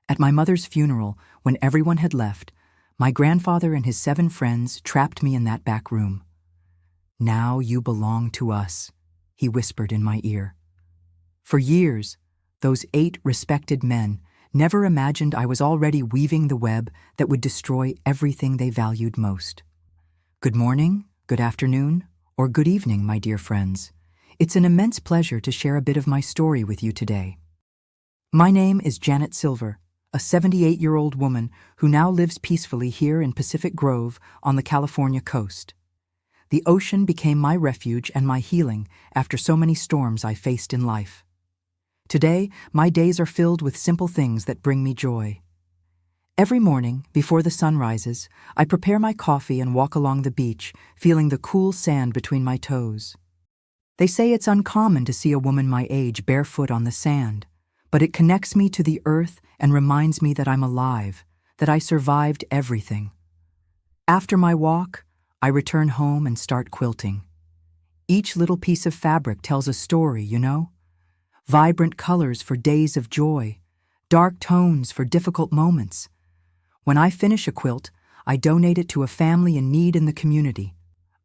At my mother's funeral, when everyone had left, my grandfather and his 7 friends trapped me in that back room. "Now you belong to us," he whispered in my ear. For years, those 8 respected men never imagined I was already weaving the web that would destroy everything they valued most. Good morning, good afternoon, or good evening, my dear friends. It's an immense pleasure to share a bit of my story with you today. My name is Janet Silver, a 78-year-old woman who now lives peacefully here in Pacific Grove on the California coast. The ocean became my refuge and my healing after so many storms I faced in life. Today, my days are filled with simple things that bring me joy. Every morning, before the sun rises, I prepare my coffee and walk along the beach, feeling the cool sand between my toes. They say it's uncommon to see a woman my age barefoot on the sand, but it connects me to the earth and reminds me that I'm alive, that I survived everything. After my walk, I return home and start quilting. Each little piece of fabric tells a story, you know? Vibrant colors for days of joy, dark tones for difficult moments. When I finish a quilt, I donate it to a family in need in the community.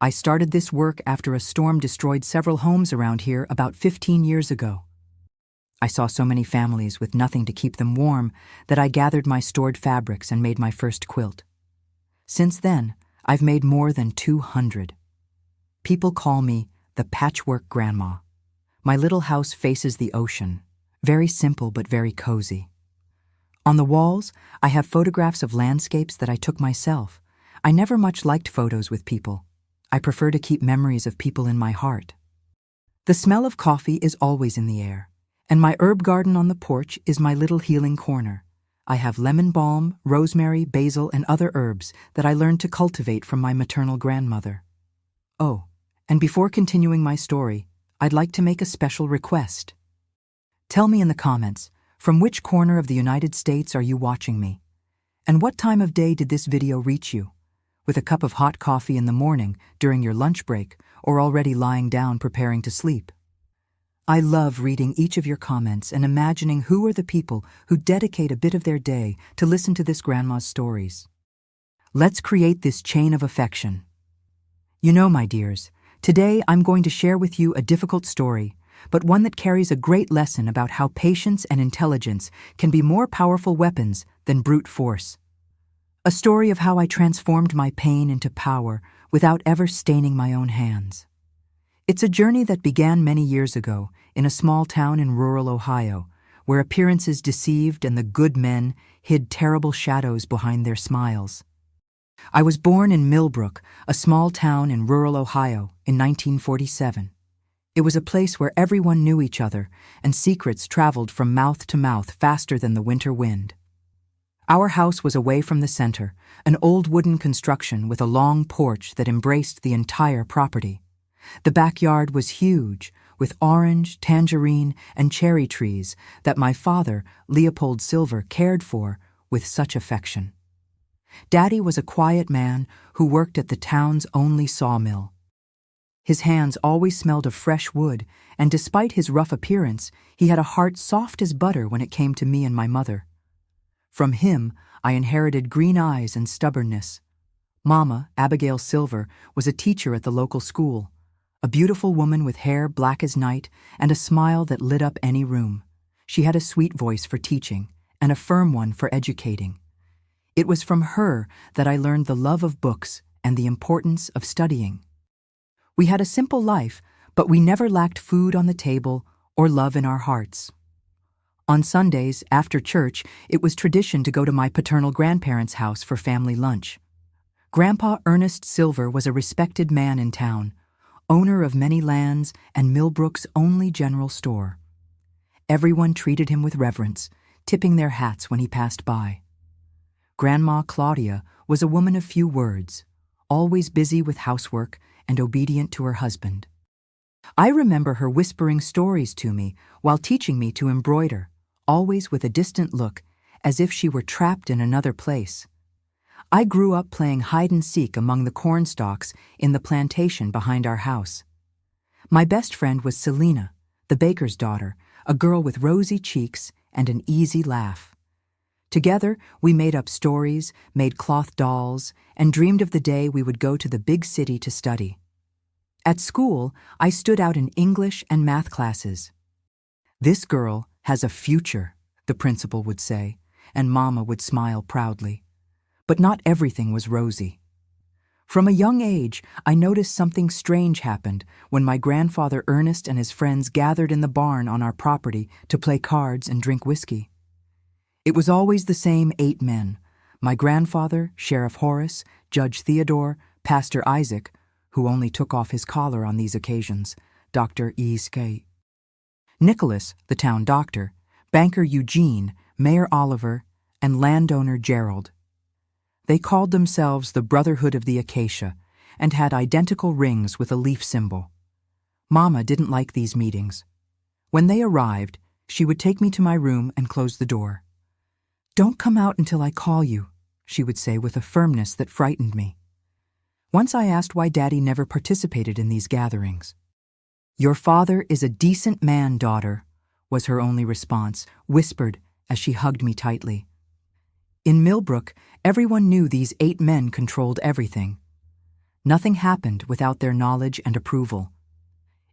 I started this work after a storm destroyed several homes around here about 15 years ago. I saw so many families with nothing to keep them warm that I gathered my stored fabrics and made my first quilt. Since then, I've made more than 200. People call me the Patchwork Grandma. My little house faces the ocean, very simple but very cozy. On the walls, I have photographs of landscapes that I took myself. I never much liked photos with people. I prefer to keep memories of people in my heart. The smell of coffee is always in the air, and my herb garden on the porch is my little healing corner. I have lemon balm, rosemary, basil, and other herbs that I learned to cultivate from my maternal grandmother. Oh, and before continuing my story, I'd like to make a special request. Tell me in the comments, from which corner of the United States are you watching me? And what time of day did this video reach you? With a cup of hot coffee in the morning, during your lunch break, or already lying down preparing to sleep? I love reading each of your comments and imagining who are the people who dedicate a bit of their day to listen to this grandma's stories. Let's create this chain of affection. You know, my dears, today I'm going to share with you a difficult story, but one that carries a great lesson about how patience and intelligence can be more powerful weapons than brute force. A story of how I transformed my pain into power without ever staining my own hands. It's a journey that began many years ago in a small town in rural Ohio, where appearances deceived and the good men hid terrible shadows behind their smiles. I was born in Millbrook, a small town in rural Ohio, in 1947. It was a place where everyone knew each other, and secrets traveled from mouth to mouth faster than the winter wind. Our house was away from the center, an old wooden construction with a long porch that embraced the entire property. The backyard was huge, with orange, tangerine, and cherry trees that my father, Leopold Silver, cared for with such affection. Daddy was a quiet man who worked at the town's only sawmill. His hands always smelled of fresh wood, and despite his rough appearance, he had a heart soft as butter when it came to me and my mother. From him, I inherited green eyes and stubbornness. Mama, Abigail Silver, was a teacher at the local school, a beautiful woman with hair black as night and a smile that lit up any room. She had a sweet voice for teaching and a firm one for educating. It was from her that I learned the love of books and the importance of studying. We had a simple life, but we never lacked food on the table or love in our hearts. On Sundays, after church, it was tradition to go to my paternal grandparents' house for family lunch. Grandpa Ernest Silver was a respected man in town, owner of many lands and Millbrook's only general store. Everyone treated him with reverence, tipping their hats when he passed by. Grandma Claudia was a woman of few words, always busy with housework and obedient to her husband. I remember her whispering stories to me while teaching me to embroider, always with a distant look, as if she were trapped in another place. I grew up playing hide-and-seek among the corn stalks in the plantation behind our house. My best friend was Selena, the baker's daughter, a girl with rosy cheeks and an easy laugh. Together, we made up stories, made cloth dolls, and dreamed of the day we would go to the big city to study. At school, I stood out in English and math classes. "This girl has a future," the principal would say, and Mama would smile proudly. But not everything was rosy. From a young age, I noticed something strange happened when my grandfather Ernest and his friends gathered in the barn on our property to play cards and drink whiskey. It was always the same 8 men: my grandfather, Sheriff Horace, Judge Theodore, Pastor Isaac, who only took off his collar on these occasions, Dr. E.S.K., Nicholas, the town doctor, banker Eugene, Mayor Oliver, and landowner Gerald. They called themselves the Brotherhood of the Acacia and had identical rings with a leaf symbol. Mama didn't like these meetings. When they arrived, she would take me to my room and close the door. "Don't come out until I call you," she would say with a firmness that frightened me. Once I asked why Daddy never participated in these gatherings. "Your father is a decent man, daughter," was her only response, whispered as she hugged me tightly. In Millbrook, everyone knew these 8 men controlled everything. Nothing happened without their knowledge and approval.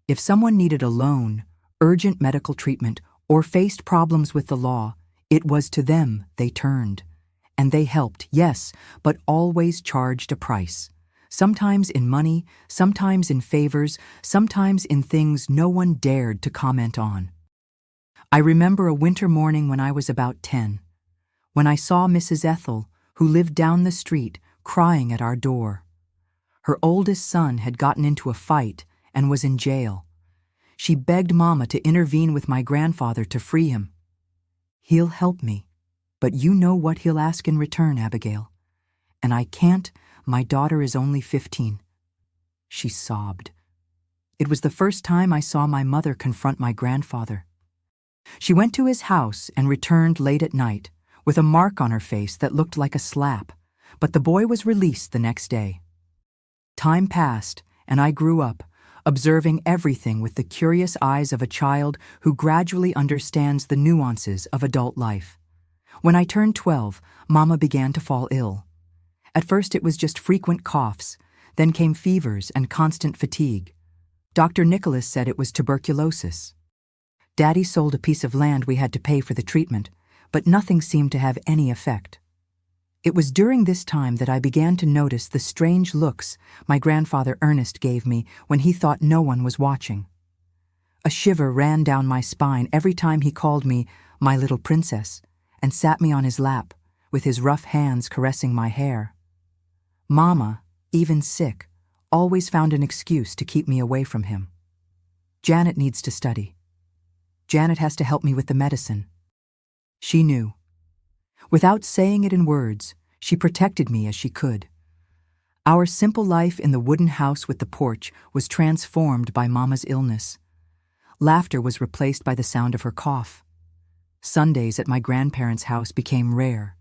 If someone needed a loan, urgent medical treatment, or faced problems with the law, it was to them they turned. And they helped, yes, but always charged a price. Sometimes in money, sometimes in favors, sometimes in things no one dared to comment on. I remember a winter morning when I was about 10, when I saw Mrs. Ethel, who lived down the street, crying at our door. Her oldest son had gotten into a fight and was in jail. She begged Mama to intervene with my grandfather to free him. "He'll help me, but you know what he'll ask in return, Abigail. And I can't, my daughter is only 15. She sobbed. It was the first time I saw my mother confront my grandfather. She went to his house and returned late at night, with a mark on her face that looked like a slap, but the boy was released the next day. Time passed, and I grew up, observing everything with the curious eyes of a child who gradually understands the nuances of adult life. When I turned 12, Mama began to fall ill. At first it was just frequent coughs, then came fevers and constant fatigue. Dr. Nicholas said it was tuberculosis. Daddy sold a piece of land we had to pay for the treatment, but nothing seemed to have any effect. It was during this time that I began to notice the strange looks my grandfather Ernest gave me when he thought no one was watching. A shiver ran down my spine every time he called me my little princess and sat me on his lap, with his rough hands caressing my hair. Mama, even sick, always found an excuse to keep me away from him. "Janet needs to study. Janet has to help me with the medicine." She knew. Without saying it in words, she protected me as she could. Our simple life in the wooden house with the porch was transformed by Mama's illness. Laughter was replaced by the sound of her cough. Sundays at my grandparents' house became rare.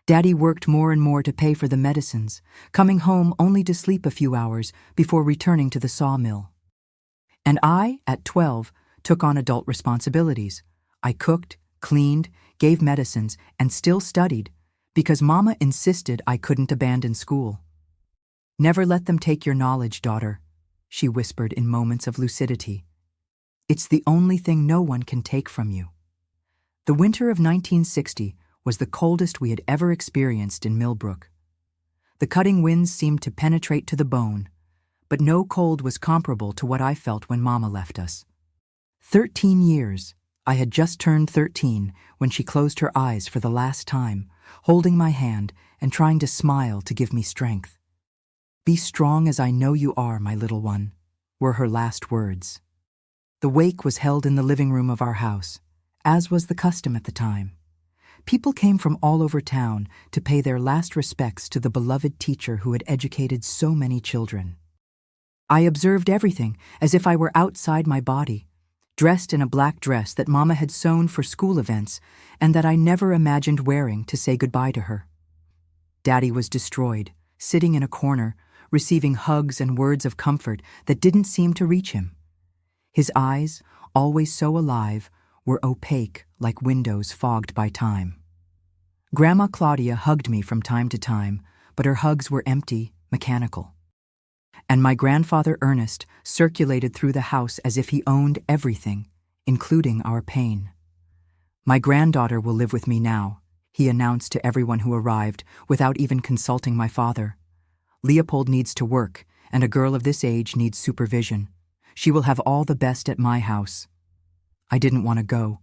Daddy worked more and more to pay for the medicines, coming home only to sleep a few hours before returning to the sawmill. And I, at 12, took on adult responsibilities. I cooked, cleaned, gave medicines, and still studied, because Mama insisted I couldn't abandon school. "Never let them take your knowledge, daughter," she whispered in moments of lucidity. "It's the only thing no one can take from you." The winter of 1960 was the coldest we had ever experienced in Millbrook. The cutting winds seemed to penetrate to the bone, but no cold was comparable to what I felt when Mama left us. 13 years. I had just turned 13 when she closed her eyes for the last time, holding my hand and trying to smile to give me strength. "Be strong as I know you are, my little one," were her last words. The wake was held in the living room of our house, as was the custom at the time. People came from all over town to pay their last respects to the beloved teacher who had educated so many children. I observed everything as if I were outside my body, dressed in a black dress that Mama had sewn for school events and that I never imagined wearing to say goodbye to her. Daddy was destroyed, sitting in a corner, receiving hugs and words of comfort that didn't seem to reach him. His eyes, always so alive, were opaque like windows fogged by time. Grandma Claudia hugged me from time to time, but her hugs were empty, mechanical. And my grandfather Ernest circulated through the house as if he owned everything, including our pain. My granddaughter will live with me now, he announced to everyone who arrived, without even consulting my father. Leopold needs to work, and a girl of this age needs supervision. She will have all the best at my house. I didn't want to go.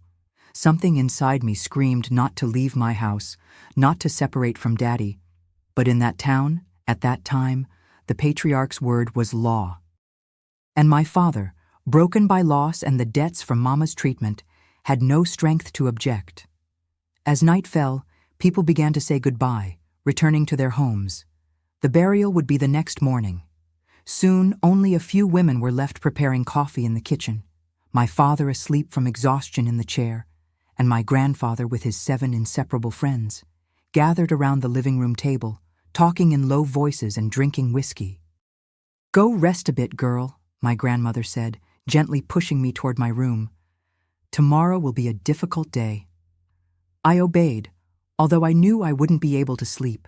Something inside me screamed not to leave my house, not to separate from Daddy. But in that town, at that time, the patriarch's word was law. And my father, broken by loss and the debts from Mama's treatment, had no strength to object. As night fell, people began to say goodbye, returning to their homes. The burial would be the next morning. Soon, only a few women were left preparing coffee in the kitchen, my father asleep from exhaustion in the chair, and my grandfather with his 7 inseparable friends, gathered around the living room table, talking in low voices and drinking whiskey. "Go rest a bit, girl," my grandmother said, gently pushing me toward my room. "Tomorrow will be a difficult day." I obeyed, although I knew I wouldn't be able to sleep.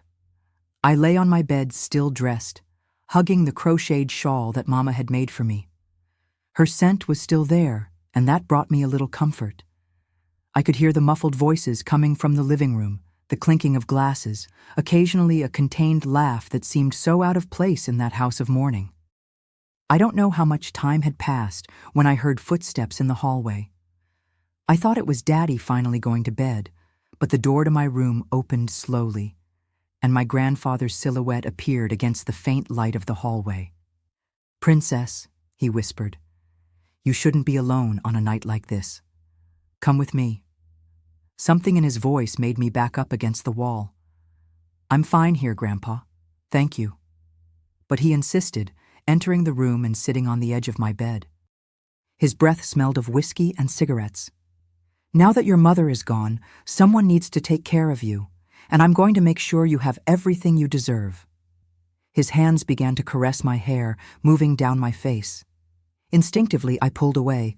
I lay on my bed still dressed, hugging the crocheted shawl that Mama had made for me. Her scent was still there, and that brought me a little comfort. I could hear the muffled voices coming from the living room, the clinking of glasses, occasionally a contained laugh that seemed so out of place in that house of mourning. I don't know how much time had passed when I heard footsteps in the hallway. I thought it was Daddy finally going to bed, but the door to my room opened slowly, and my grandfather's silhouette appeared against the faint light of the hallway. "Princess," he whispered, "you shouldn't be alone on a night like this. Come with me." Something in his voice made me back up against the wall. "I'm fine here, Grandpa. Thank you." But he insisted, entering the room and sitting on the edge of my bed. His breath smelled of whiskey and cigarettes. "Now that your mother is gone, someone needs to take care of you, and I'm going to make sure you have everything you deserve." His hands began to caress my hair, moving down my face. Instinctively, I pulled away.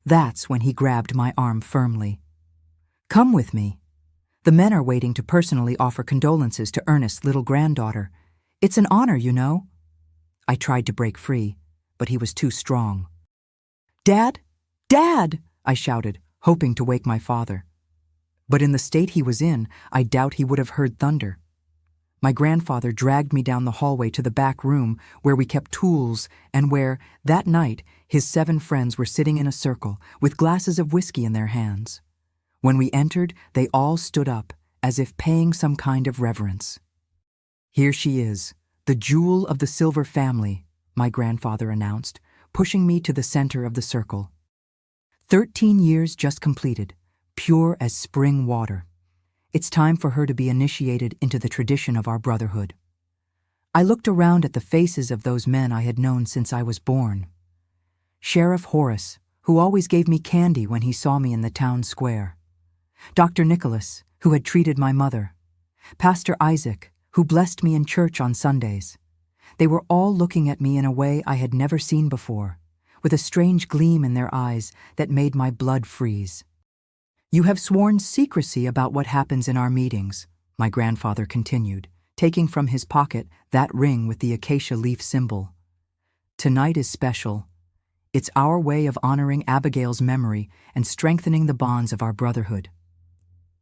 That's when he grabbed my arm firmly. "Come with me. The men are waiting to personally offer condolences to Ernest's little granddaughter. It's an honor, you know." I tried to break free, but he was too strong. "Dad! Dad!" I shouted, hoping to wake my father. But in the state he was in, I doubt he would have heard thunder. My grandfather dragged me down the hallway to the back room where we kept tools and where, that night, his 7 friends were sitting in a circle with glasses of whiskey in their hands. When we entered, they all stood up, as if paying some kind of reverence. "Here she is, the jewel of the Silver family," my grandfather announced, pushing me to the center of the circle. 13 years just completed, pure as spring water. It's time for her to be initiated into the tradition of our brotherhood. I looked around at the faces of those men I had known since I was born. Sheriff Horace, who always gave me candy when he saw me in the town square. Dr. Nicholas, who had treated my mother. Pastor Isaac, who blessed me in church on Sundays. They were all looking at me in a way I had never seen before, with a strange gleam in their eyes that made my blood freeze. "You have sworn secrecy about what happens in our meetings," my grandfather continued, taking from his pocket that ring with the acacia leaf symbol. "Tonight is special. It's our way of honoring Abigail's memory and strengthening the bonds of our brotherhood."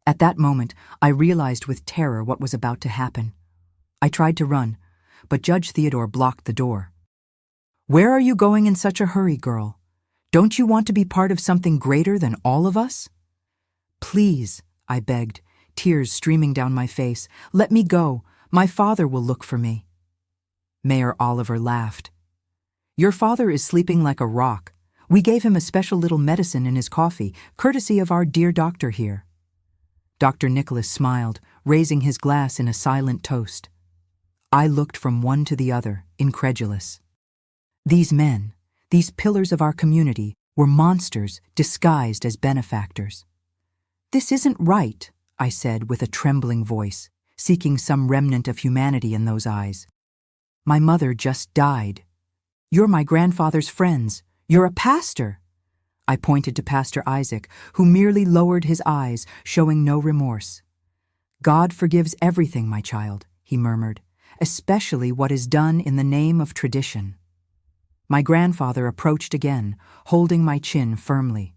At that moment, I realized with terror what was about to happen. I tried to run, but Judge Theodore blocked the door. "Where are you going in such a hurry, girl? Don't you want to be part of something greater than all of us?" "Please," I begged, tears streaming down my face, "let me go. My father will look for me." Mayor Oliver laughed. "Your father is sleeping like a rock. We gave him a special little medicine in his coffee, courtesy of our dear doctor here." Dr. Nicholas smiled, raising his glass in a silent toast. I looked from one to the other, incredulous. These men, these pillars of our community, were monsters disguised as benefactors. "This isn't right," I said with a trembling voice, seeking some remnant of humanity in those eyes. "My mother just died. You're my grandfather's friends. You're a pastor." I pointed to Pastor Isaac, who merely lowered his eyes, showing no remorse. God forgives everything, my child, he murmured, especially what is done in the name of tradition. My grandfather approached again, holding my chin firmly.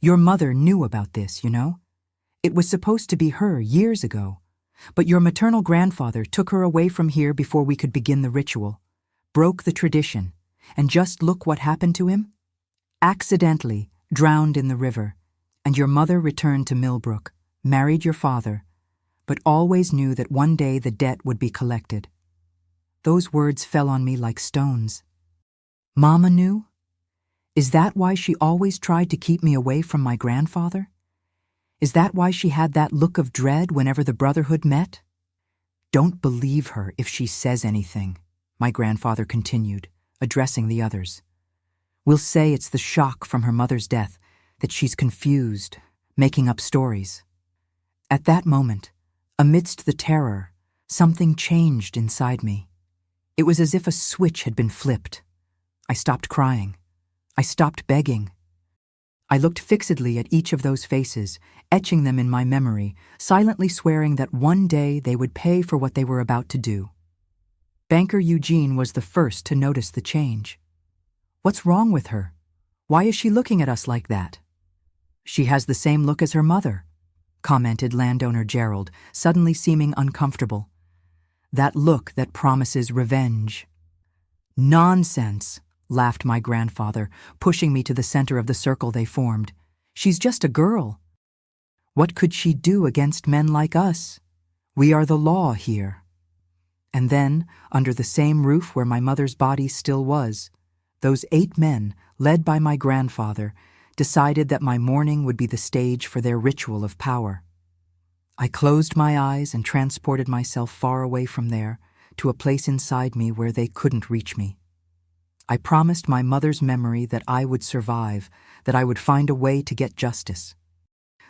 Your mother knew about this, you know? It was supposed to be her years ago, but your maternal grandfather took her away from here before we could begin the ritual, broke the tradition, and just look what happened to him? Accidentally drowned in the river, and your mother returned to Millbrook, married your father, but always knew that one day the debt would be collected. Those words fell on me like stones. Mama knew? Is that why she always tried to keep me away from my grandfather? Is that why she had that look of dread whenever the Brotherhood met? Don't believe her if she says anything, my grandfather continued, addressing the others. We'll say it's the shock from her mother's death, that she's confused, making up stories. At that moment, amidst the terror, something changed inside me. It was as if a switch had been flipped. I stopped crying. I stopped begging. I looked fixedly at each of those faces, etching them in my memory, silently swearing that one day they would pay for what they were about to do. Banker Eugene was the first to notice the change. What's wrong with her? Why is she looking at us like that? She has the same look as her mother, commented landowner Gerald, suddenly seeming uncomfortable. That look that promises revenge. Nonsense, laughed my grandfather, pushing me to the center of the circle they formed. She's just a girl. What could she do against men like us? We are the law here. And then, under the same roof where my mother's body still was, those 8 men, led by my grandfather, decided that my mourning would be the stage for their ritual of power. I closed my eyes and transported myself far away from there, to a place inside me where they couldn't reach me. I promised my mother's memory that I would survive, that I would find a way to get justice.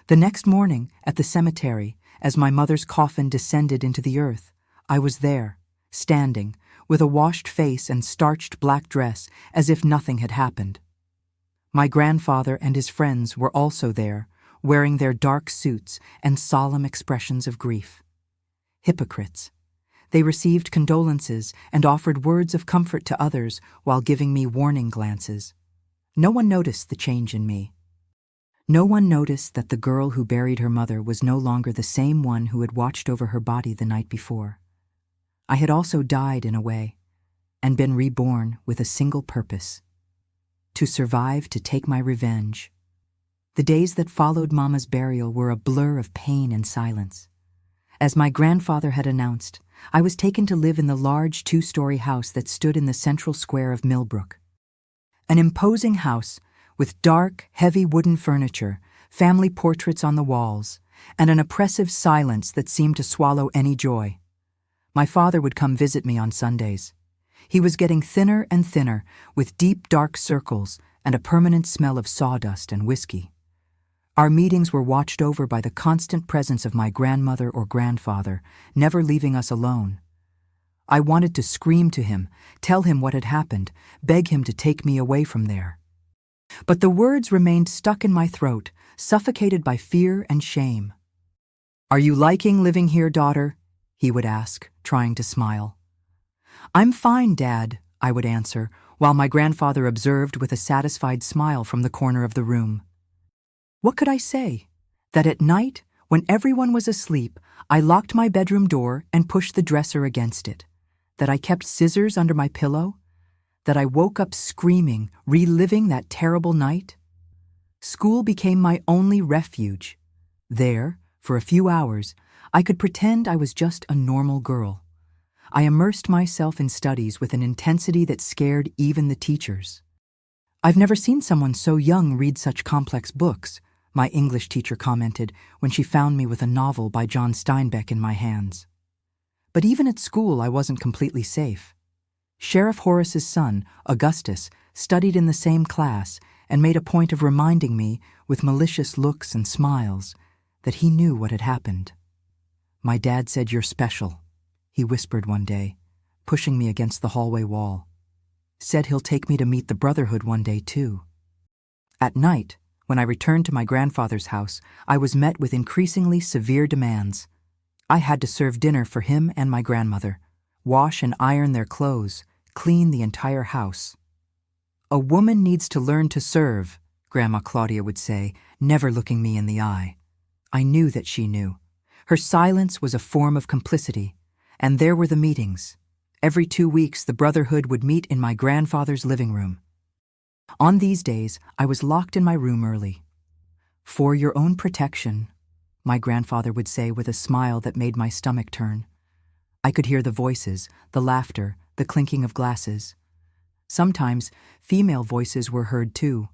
The next morning, at the cemetery, as my mother's coffin descended into the earth, I was there, standing, with a washed face and starched black dress, as if nothing had happened. My grandfather and his friends were also there, wearing their dark suits and solemn expressions of grief. Hypocrites. They received condolences and offered words of comfort to others while giving me warning glances. No one noticed the change in me. No one noticed that the girl who buried her mother was no longer the same one who had watched over her body the night before. I had also died in a way, and been reborn with a single purpose: to survive, to take my revenge. The days that followed Mama's burial were a blur of pain and silence. As my grandfather had announced, I was taken to live in the large 2-story house that stood in the central square of Millbrook. An imposing house with dark, heavy wooden furniture, family portraits on the walls, and an oppressive silence that seemed to swallow any joy. My father would come visit me on Sundays. He was getting thinner and thinner, with deep, dark circles and a permanent smell of sawdust and whiskey. Our meetings were watched over by the constant presence of my grandmother or grandfather, never leaving us alone. I wanted to scream to him, tell him what had happened, beg him to take me away from there. But the words remained stuck in my throat, suffocated by fear and shame. "Are you liking living here, daughter?" he would ask, trying to smile. "I'm fine, Dad," I would answer, while my grandfather observed with a satisfied smile from the corner of the room. What could I say? That at night, when everyone was asleep, I locked my bedroom door and pushed the dresser against it? That I kept scissors under my pillow? That I woke up screaming, reliving that terrible night? School became my only refuge. There, for a few hours, I could pretend I was just a normal girl. I immersed myself in studies with an intensity that scared even the teachers. "I've never seen someone so young read such complex books," my English teacher commented when she found me with a novel by John Steinbeck in my hands. But even at school, I wasn't completely safe. Sheriff Horace's son, Augustus, studied in the same class and made a point of reminding me, with malicious looks and smiles, that he knew what had happened. "My dad said you're special," he whispered one day, pushing me against the hallway wall. "Said he'll take me to meet the Brotherhood one day, too." At night, when I returned to my grandfather's house, I was met with increasingly severe demands. I had to serve dinner for him and my grandmother, wash and iron their clothes, clean the entire house. "A woman needs to learn to serve," Grandma Claudia would say, never looking me in the eye. I knew that she knew. Her silence was a form of complicity, and there were the meetings. Every 2 weeks the Brotherhood would meet in my grandfather's living room. On these days, I was locked in my room early. "For your own protection," my grandfather would say with a smile that made my stomach turn. I could hear the voices, the laughter, the clinking of glasses. Sometimes female voices were heard too,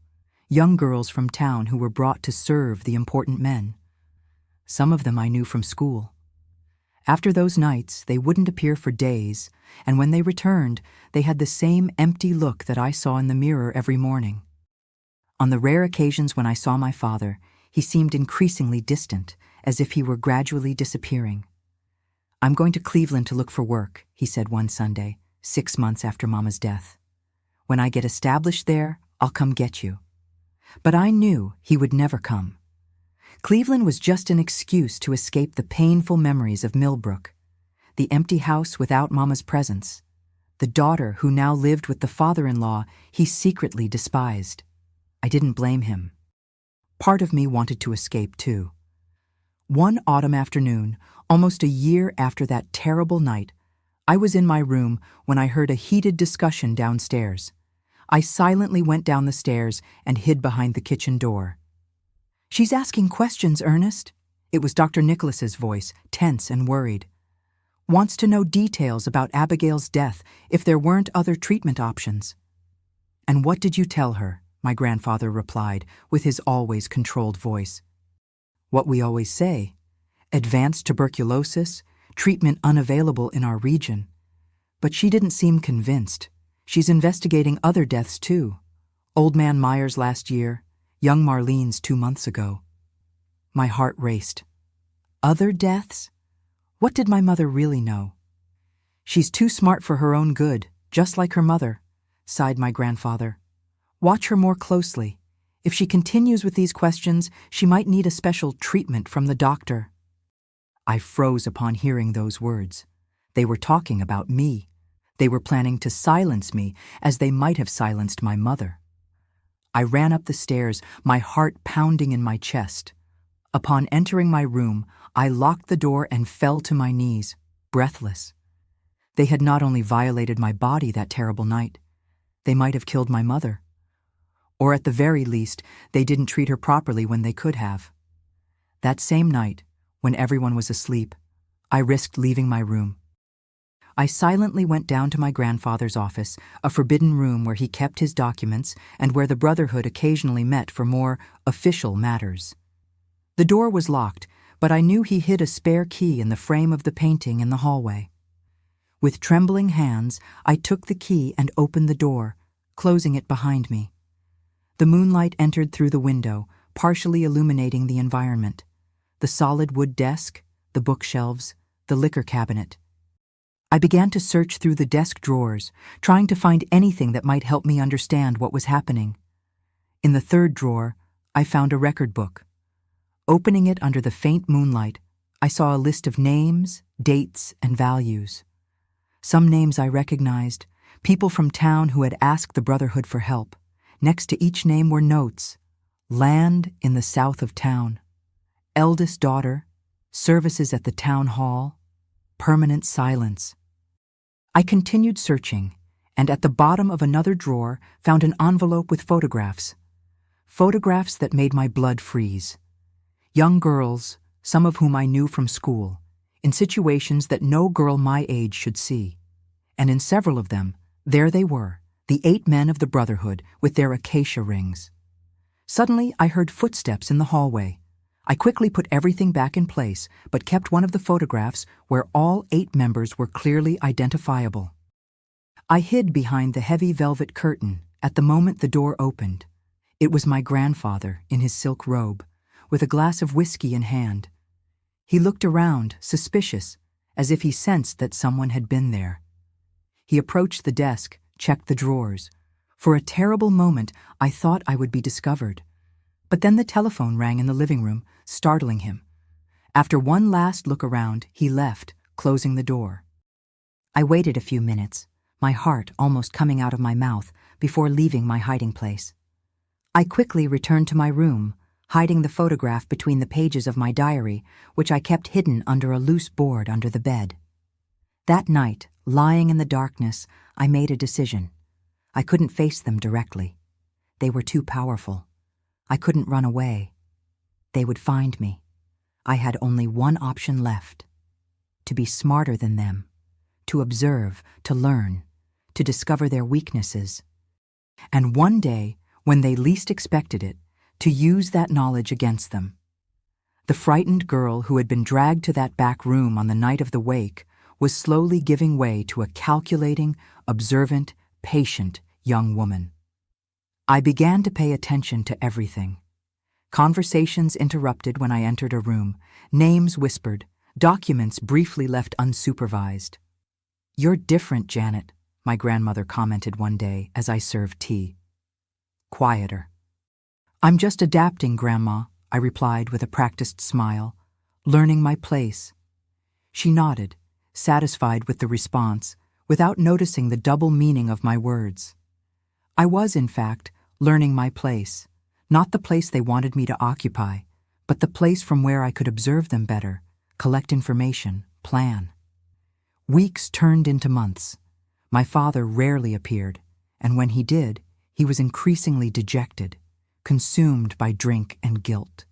young girls from town who were brought to serve the important men. Some of them I knew from school. After those nights, they wouldn't appear for days, and when they returned, they had the same empty look that I saw in the mirror every morning. On the rare occasions when I saw my father, he seemed increasingly distant, as if he were gradually disappearing. "I'm going to Cleveland to look for work," he said one Sunday, 6 months after Mama's death. "When I get established there, I'll come get you." But I knew he would never come. Cleveland was just an excuse to escape the painful memories of Millbrook, the empty house without Mama's presence, the daughter who now lived with the father-in-law he secretly despised. I didn't blame him. Part of me wanted to escape too. One autumn afternoon, almost a year after that terrible night, I was in my room when I heard a heated discussion downstairs. I silently went down the stairs and hid behind the kitchen door. "She's asking questions, Ernest." It was Dr. Nicholas's voice, tense and worried. "Wants to know details about Abigail's death if there weren't other treatment options." "And what did you tell her?" my grandfather replied with his always controlled voice. "What we always say. Advanced tuberculosis, treatment unavailable in our region." But she didn't seem convinced. "She's investigating other deaths too. Old Man Myers last year, young Marlene's 2 months ago." My heart raced. Other deaths? What did my mother really know? "She's too smart for her own good, just like her mother," sighed my grandfather. "Watch her more closely. If she continues with these questions, she might need a special treatment from the doctor." I froze upon hearing those words. They were talking about me. They were planning to silence me as they might have silenced my mother. I ran up the stairs, my heart pounding in my chest. Upon entering my room, I locked the door and fell to my knees, breathless. They had not only violated my body that terrible night, they might have killed my mother. Or at the very least, they didn't treat her properly when they could have. That same night, when everyone was asleep, I risked leaving my room. I silently went down to my grandfather's office, a forbidden room where he kept his documents and where the Brotherhood occasionally met for more official matters. The door was locked, but I knew he hid a spare key in the frame of the painting in the hallway. With trembling hands, I took the key and opened the door, closing it behind me. The moonlight entered through the window, partially illuminating the environment. The solid wood desk, the bookshelves, the liquor cabinet. I began to search through the desk drawers, trying to find anything that might help me understand what was happening. In the third drawer, I found a record book. Opening it under the faint moonlight, I saw a list of names, dates, and values. Some names I recognized, people from town who had asked the Brotherhood for help. Next to each name were notes: land in the south of town, eldest daughter, services at the town hall, permanent silence. I continued searching, and at the bottom of another drawer found an envelope with photographs. Photographs that made my blood freeze. Young girls, some of whom I knew from school, in situations that no girl my age should see. And in several of them, there they were, the 8 men of the Brotherhood with their acacia rings. Suddenly, I heard footsteps in the hallway. I quickly put everything back in place, but kept one of the photographs where all 8 members were clearly identifiable. I hid behind the heavy velvet curtain at the moment the door opened. It was my grandfather in his silk robe, with a glass of whiskey in hand. He looked around, suspicious, as if he sensed that someone had been there. He approached the desk, checked the drawers. For a terrible moment, I thought I would be discovered. But then the telephone rang in the living room, startling him. After one last look around, he left, closing the door. I waited a few minutes, my heart almost coming out of my mouth, before leaving my hiding place. I quickly returned to my room, hiding the photograph between the pages of my diary, which I kept hidden under a loose board under the bed. That night, lying in the darkness, I made a decision. I couldn't face them directly. They were too powerful. I couldn't run away. They would find me. I had only one option left: to be smarter than them, to observe, to learn, to discover their weaknesses. And one day, when they least expected it, to use that knowledge against them. The frightened girl who had been dragged to that back room on the night of the wake was slowly giving way to a calculating, observant, patient young woman. I began to pay attention to everything. Conversations interrupted when I entered a room, names whispered, documents briefly left unsupervised. "You're different, Janet," my grandmother commented one day as I served tea. Quieter. "I'm just adapting, Grandma," I replied with a practiced smile, "learning my place." She nodded, satisfied with the response, without noticing the double meaning of my words. I was, in fact, learning my place, not the place they wanted me to occupy, but the place from where I could observe them better, collect information, plan. Weeks turned into months. My father rarely appeared, and when he did, he was increasingly dejected, consumed by drink and guilt.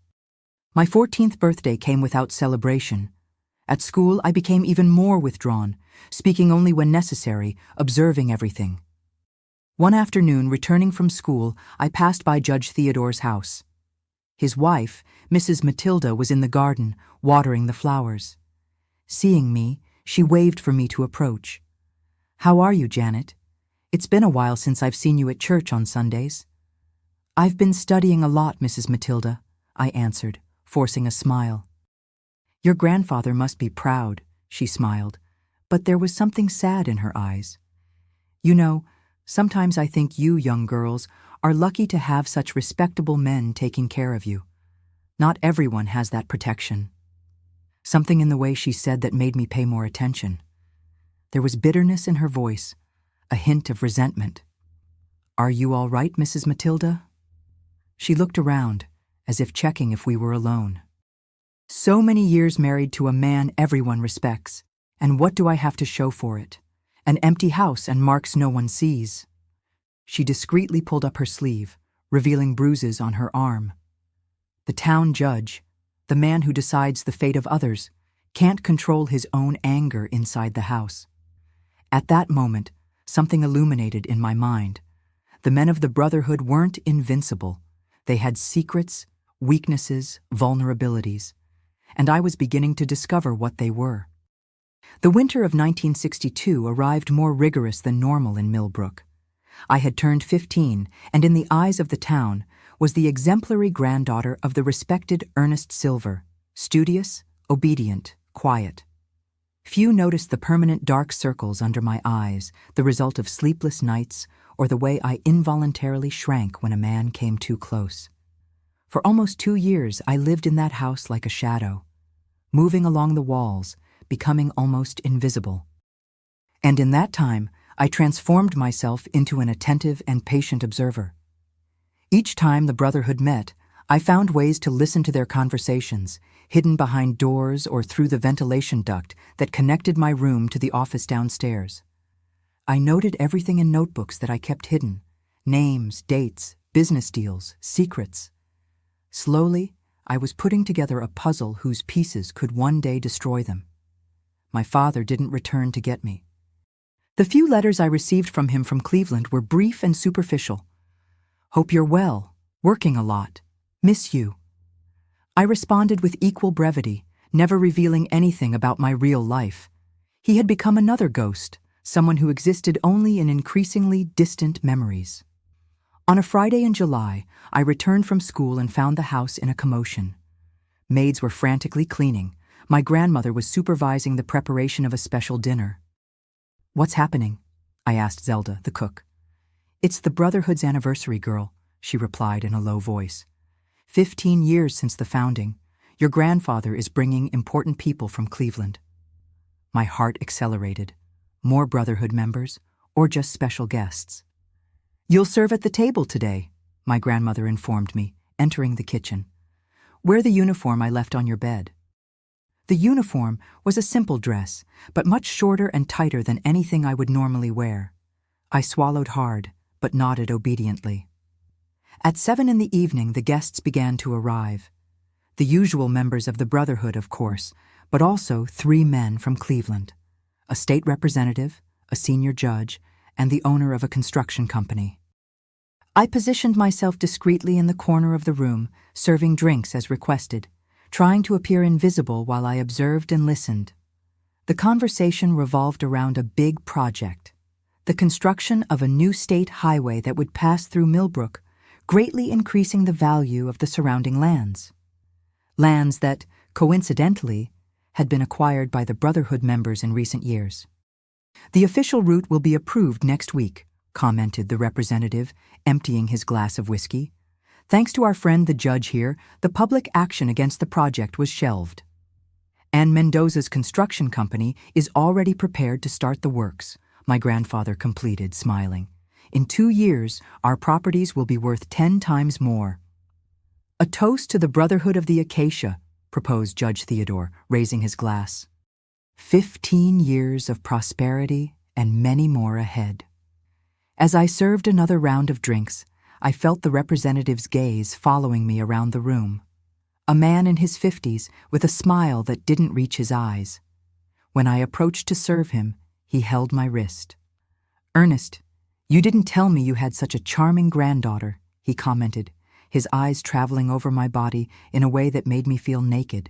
My 14th birthday came without celebration. At school, I became even more withdrawn, speaking only when necessary, observing everything. One afternoon, returning from school, I passed by Judge Theodore's house. His wife, Mrs. Matilda, was in the garden, watering the flowers. Seeing me, she waved for me to approach. "How are you, Janet? It's been a while since I've seen you at church on Sundays." "I've been studying a lot, Mrs. Matilda," I answered, forcing a smile. "Your grandfather must be proud," she smiled, but there was something sad in her eyes. "You know, sometimes I think you young girls are lucky to have such respectable men taking care of you. Not everyone has that protection." Something in the way she said that made me pay more attention. There was bitterness in her voice, a hint of resentment. "Are you all right, Mrs. Matilda?" She looked around, as if checking if we were alone. "So many years married to a man everyone respects, and what do I have to show for it? An empty house and marks no one sees." She discreetly pulled up her sleeve, revealing bruises on her arm. "The town judge, the man who decides the fate of others, can't control his own anger inside the house." At that moment, something illuminated in my mind. The men of the Brotherhood weren't invincible. They had secrets, weaknesses, vulnerabilities, and I was beginning to discover what they were. The winter of 1962 arrived more rigorous than normal in Millbrook. I had turned 15, and in the eyes of the town, was the exemplary granddaughter of the respected Ernest Silver, studious, obedient, quiet. Few noticed the permanent dark circles under my eyes, the result of sleepless nights, or the way I involuntarily shrank when a man came too close. For almost 2 years, I lived in that house like a shadow, moving along the walls, becoming almost invisible. And in that time, I transformed myself into an attentive and patient observer. Each time the Brotherhood met, I found ways to listen to their conversations, hidden behind doors or through the ventilation duct that connected my room to the office downstairs. I noted everything in notebooks that I kept hidden: names, dates, business deals, secrets. Slowly, I was putting together a puzzle whose pieces could one day destroy them. My father didn't return to get me. The few letters I received from him from Cleveland were brief and superficial. "Hope you're well, working a lot, miss you." I responded with equal brevity, never revealing anything about my real life. He had become another ghost, someone who existed only in increasingly distant memories. On a Friday in July, I returned from school and found the house in a commotion. Maids were frantically cleaning. My grandmother was supervising the preparation of a special dinner. "What's happening?" I asked Zelda, the cook. "It's the Brotherhood's anniversary, girl," she replied in a low voice. 15 years since the founding. Your grandfather is bringing important people from Cleveland." My heart accelerated. More Brotherhood members, or just special guests? "You'll serve at the table today," my grandmother informed me, entering the kitchen. "Wear the uniform I left on your bed." The uniform was a simple dress, but much shorter and tighter than anything I would normally wear. I swallowed hard, but nodded obediently. At 7 in the evening, the guests began to arrive. The usual members of the Brotherhood, of course, but also 3 men from Cleveland: a state representative, a senior judge, and the owner of a construction company. I positioned myself discreetly in the corner of the room, serving drinks as requested, trying to appear invisible while I observed and listened. The conversation revolved around a big project: the construction of a new state highway that would pass through Millbrook, greatly increasing the value of the surrounding lands. Lands that, coincidentally, had been acquired by the Brotherhood members in recent years. "The official route will be approved next week," commented the representative, emptying his glass of whiskey. "Thanks to our friend the judge here, the public action against the project was shelved. And Mendoza's construction company is already prepared to start the works," my grandfather completed, smiling. "In 2 years, our properties will be worth 10 times more." "A toast to the Brotherhood of the Acacia," proposed Judge Theodore, raising his glass. 15 years of prosperity and many more ahead. As I served another round of drinks, I felt the representative's gaze following me around the room. A man in his 50s with a smile that didn't reach his eyes. When I approached to serve him, he held my wrist. "Ernest, you didn't tell me you had such a charming granddaughter," he commented, his eyes traveling over my body in a way that made me feel naked.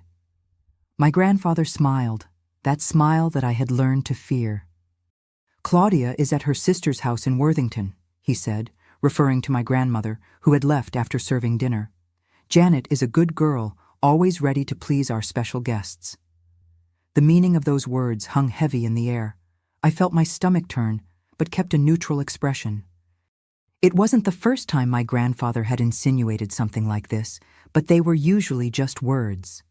My grandfather smiled, that smile that I had learned to fear. "Claudia is at her sister's house in Worthington," he said, referring to my grandmother, who had left after serving dinner. "Janet is a good girl, always ready to please our special guests." The meaning of those words hung heavy in the air. I felt my stomach turn, but kept a neutral expression. It wasn't the first time my grandfather had insinuated something like this, but they were usually just words.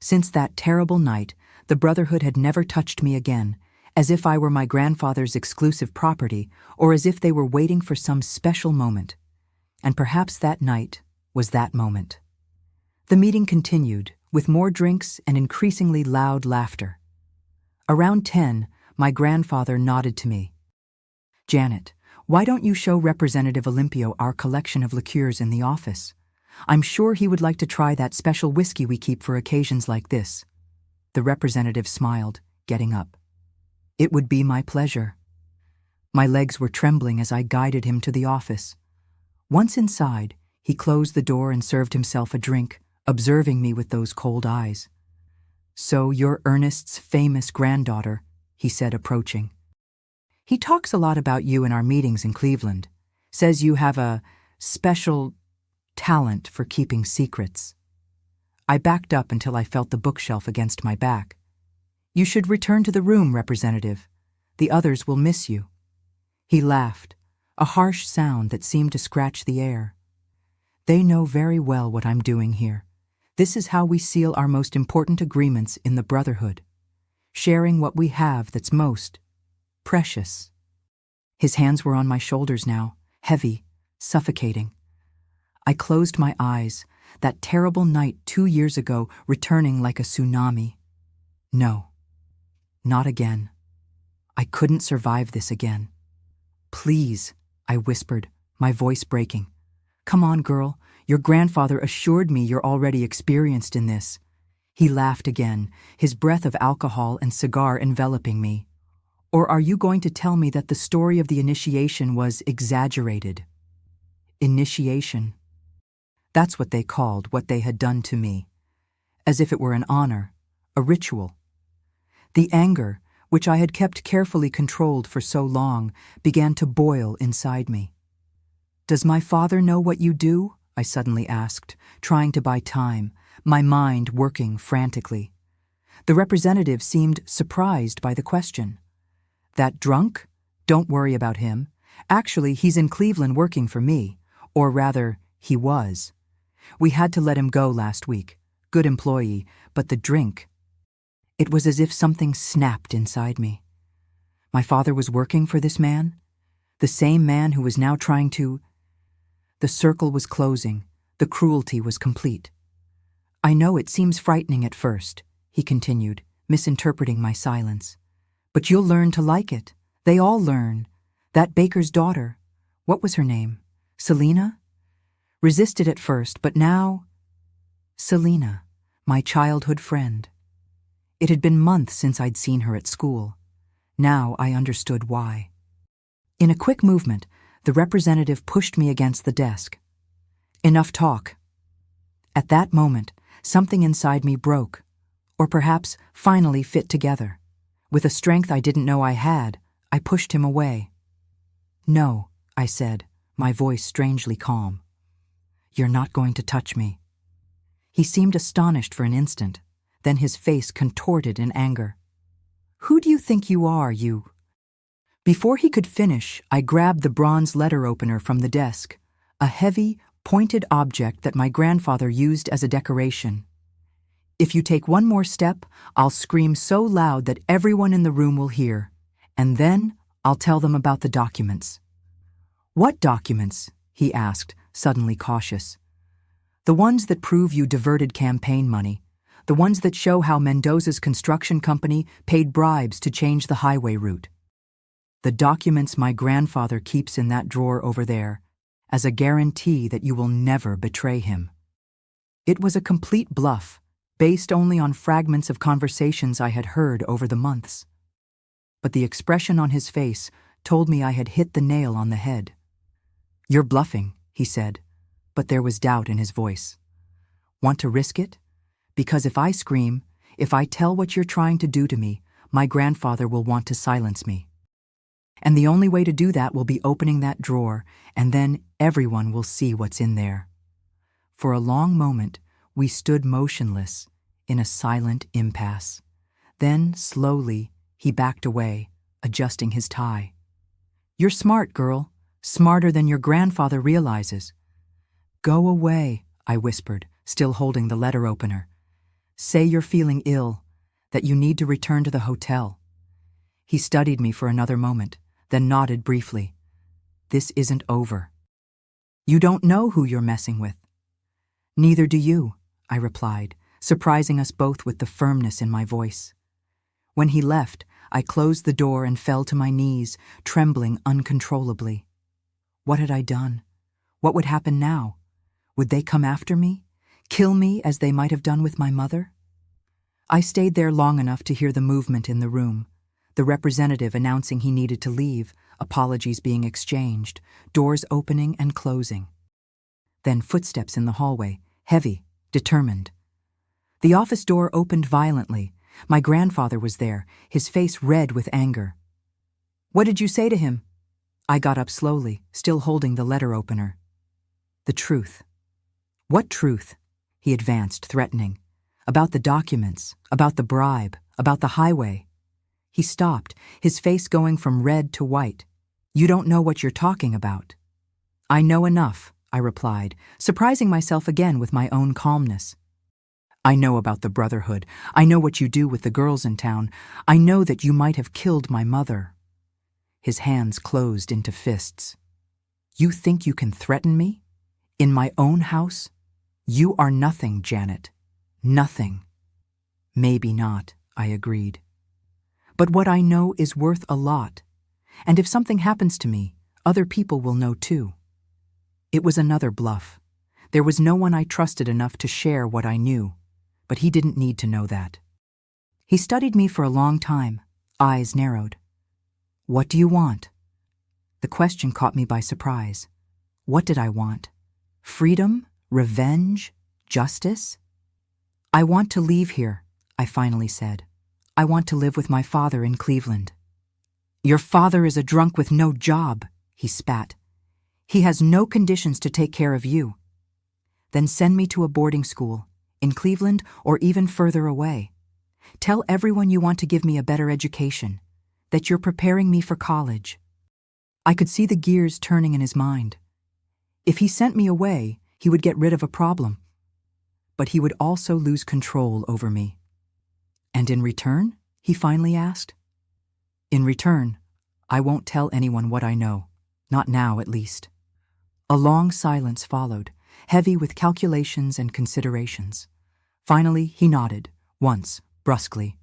Since that terrible night, the Brotherhood had never touched me again, as if I were my grandfather's exclusive property, or as if they were waiting for some special moment. And perhaps that night was that moment. The meeting continued, with more drinks and increasingly loud laughter. Around 10, my grandfather nodded to me. "Janet, why don't you show Representative Olympio our collection of liqueurs in the office? I'm sure he would like to try that special whiskey we keep for occasions like this." The representative smiled, getting up. "It would be my pleasure." My legs were trembling as I guided him to the office. Once inside, he closed the door and served himself a drink, observing me with those cold eyes. "So you're Ernest's famous granddaughter," he said, approaching. "He talks a lot about you in our meetings in Cleveland. Says you have a special talent for keeping secrets." I backed up until I felt the bookshelf against my back. "You should return to the room, Representative. The others will miss you." He laughed, a harsh sound that seemed to scratch the air. "They know very well what I'm doing here. This is how we seal our most important agreements in the Brotherhood. Sharing what we have that's most precious." His hands were on my shoulders now, heavy, suffocating. I closed my eyes, that terrible night 2 years ago returning like a tsunami. No, not again. I couldn't survive this again. "Please," I whispered, my voice breaking. "Come on, girl. Your grandfather assured me you're already experienced in this." He laughed again, his breath of alcohol and cigar enveloping me. "Or are you going to tell me that the story of the initiation was exaggerated?" Initiation. That's what they called what they had done to me. As if it were an honor, a ritual. The anger, which I had kept carefully controlled for so long, began to boil inside me. "Does my father know what you do?" I suddenly asked, trying to buy time, my mind working frantically. The representative seemed surprised by the question. "That drunk? Don't worry about him. Actually, he's in Cleveland working for me. Or rather, he was. We had to let him go last week. good employee, but the drink. It was as if something snapped inside me. My father was working for this man? The same man who was now trying to... The circle was closing. The cruelty was complete. I know it seems frightening at first, he continued, misinterpreting my silence. But you'll learn to like it. They all learn. That baker's daughter, what was her name? Selina? Resisted at first, but now... Selina, my childhood friend. It had been months since I'd seen her at school. Now I understood why. In a quick movement, the representative pushed me against the desk. Enough talk. At that moment, something inside me broke, or perhaps finally fit together. With a strength I didn't know I had, I pushed him away. No, I said, my voice strangely calm. You're not going to touch me. He seemed astonished for an instant, then his face contorted in anger. Who do you think you are, you? Before he could finish, I grabbed the bronze letter opener from the desk, a heavy, pointed object that my grandfather used as a decoration. If you take one more step, I'll scream so loud that everyone in the room will hear, and then I'll tell them about the documents. What documents? He asked, suddenly cautious. The ones that prove you diverted campaign money, the ones that show how Mendoza's construction company paid bribes to change the highway route. The documents my grandfather keeps in that drawer over there, as a guarantee that you will never betray him. It was a complete bluff, based only on fragments of conversations I had heard over the months. But the expression on his face told me I had hit the nail on the head. You're bluffing, he said, but there was doubt in his voice. Want to risk it? Because if I scream, if I tell what you're trying to do to me, my grandfather will want to silence me. And the only way to do that will be opening that drawer, and then everyone will see what's in there. For a long moment, we stood motionless, in a silent impasse. Then, slowly, he backed away, adjusting his tie. You're smart, girl. Smarter than your grandfather realizes. Go away, I whispered, still holding the letter opener. Say you're feeling ill, that you need to return to the hotel. He studied me for another moment, then nodded briefly. This isn't over. You don't know who you're messing with. Neither do you, I replied, surprising us both with the firmness in my voice. When he left, I closed the door and fell to my knees, trembling uncontrollably. What had I done? What would happen now? Would they come after me? Kill me as they might have done with my mother? I stayed there long enough to hear the movement in the room, the representative announcing he needed to leave, apologies being exchanged, doors opening and closing. Then footsteps in the hallway, heavy, determined. The office door opened violently. My grandfather was there, his face red with anger. What did you say to him? I got up slowly, still holding the letter opener. The truth. What truth? He advanced, threatening. About the documents, about the bribe, about the highway. He stopped, his face going from red to white. You don't know what you're talking about. I know enough, I replied, surprising myself again with my own calmness. I know about the Brotherhood. I know what you do with the girls in town. I know that you might have killed my mother. His hands closed into fists. You think you can threaten me? In my own house? You are nothing, Janet. Nothing. Maybe not, I agreed. But what I know is worth a lot. And if something happens to me, other people will know too. It was another bluff. There was no one I trusted enough to share what I knew, but he didn't need to know that. He studied me for a long time, eyes narrowed. What do you want? The question caught me by surprise. What did I want? Freedom? Revenge? Justice? I want to leave here, I finally said. I want to live with my father in Cleveland. Your father is a drunk with no job, he spat. He has no conditions to take care of you. Then send me to a boarding school, in Cleveland or even further away. Tell everyone you want to give me a better education, that you're preparing me for college. I could see the gears turning in his mind. If he sent me away, he would get rid of a problem. but he would also lose control over me. And in return? He finally asked. In return, I won't tell anyone what I know, not now at least. A long silence followed, heavy with calculations and considerations. Finally, he nodded, once, brusquely.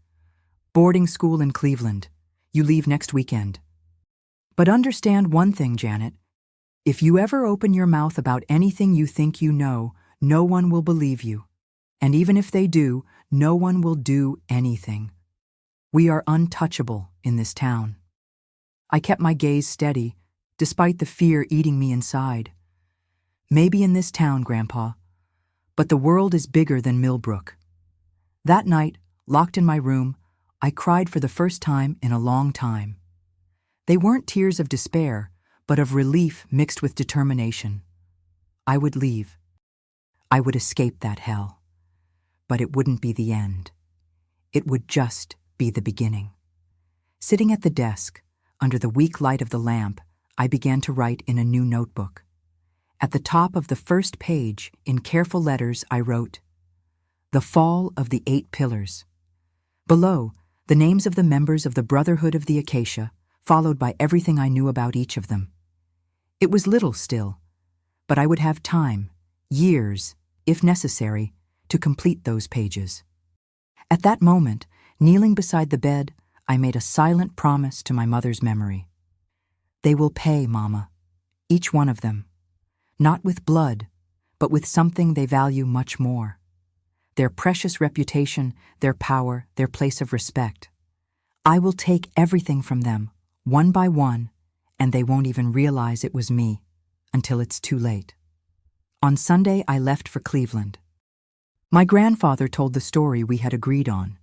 Boarding school in Cleveland. You leave next weekend. But understand one thing, Janet. If you ever open your mouth about anything you think you know, no one will believe you. And even if they do, no one will do anything. We are untouchable in this town. I kept my gaze steady, despite the fear eating me inside. Maybe in this town, Grandpa, but the world is bigger than Millbrook. That night, locked in my room, I cried for the first time in a long time. They weren't tears of despair, but of relief mixed with determination. I would leave. I would escape that hell. But it wouldn't be the end. It would just be the beginning. Sitting at the desk, under the weak light of the lamp, I began to write in a new notebook. At the top of the first page, in careful letters, I wrote, "The Fall of the 8 Pillars." Below, the names of the members of the Brotherhood of the Acacia, followed by everything I knew about each of them. It was little still, but I would have time, years, if necessary, to complete those pages. At that moment, kneeling beside the bed, I made a silent promise to my mother's memory. They will pay, Mama, each one of them, not with blood, but with something they value much more. Their precious reputation, their power, their place of respect. I will take everything from them, one by one, and they won't even realize it was me until it's too late. On Sunday, I left for Cleveland. My grandfather told the story we had agreed on.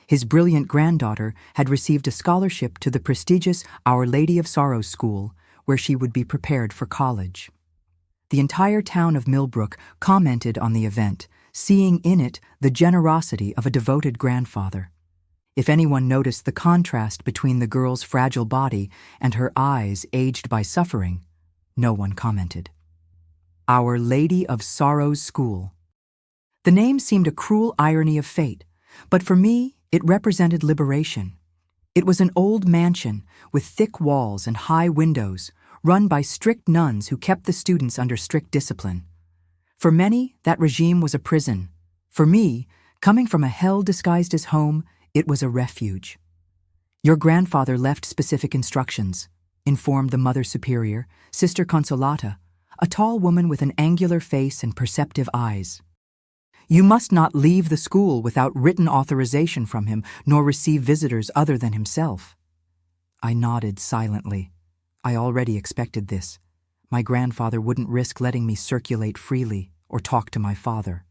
His brilliant granddaughter had received a scholarship to the prestigious Our Lady of Sorrows School, where she would be prepared for college. The entire town of Millbrook commented on the event, seeing in it the generosity of a devoted grandfather. If anyone noticed the contrast between the girl's fragile body and her eyes aged by suffering, no one commented. Our Lady of Sorrows School. The name seemed a cruel irony of fate, but for me, it represented liberation. It was an old mansion with thick walls and high windows, run by strict nuns who kept the students under strict discipline. For many, that regime was a prison. For me, coming from a hell disguised as home, it was a refuge. Your grandfather left specific instructions, informed the Mother Superior, Sister Consolata, a tall woman with an angular face and perceptive eyes. You must not leave the school without written authorization from him, nor receive visitors other than himself. I nodded silently. I already expected this. My grandfather wouldn't risk letting me circulate freely or talk to my father.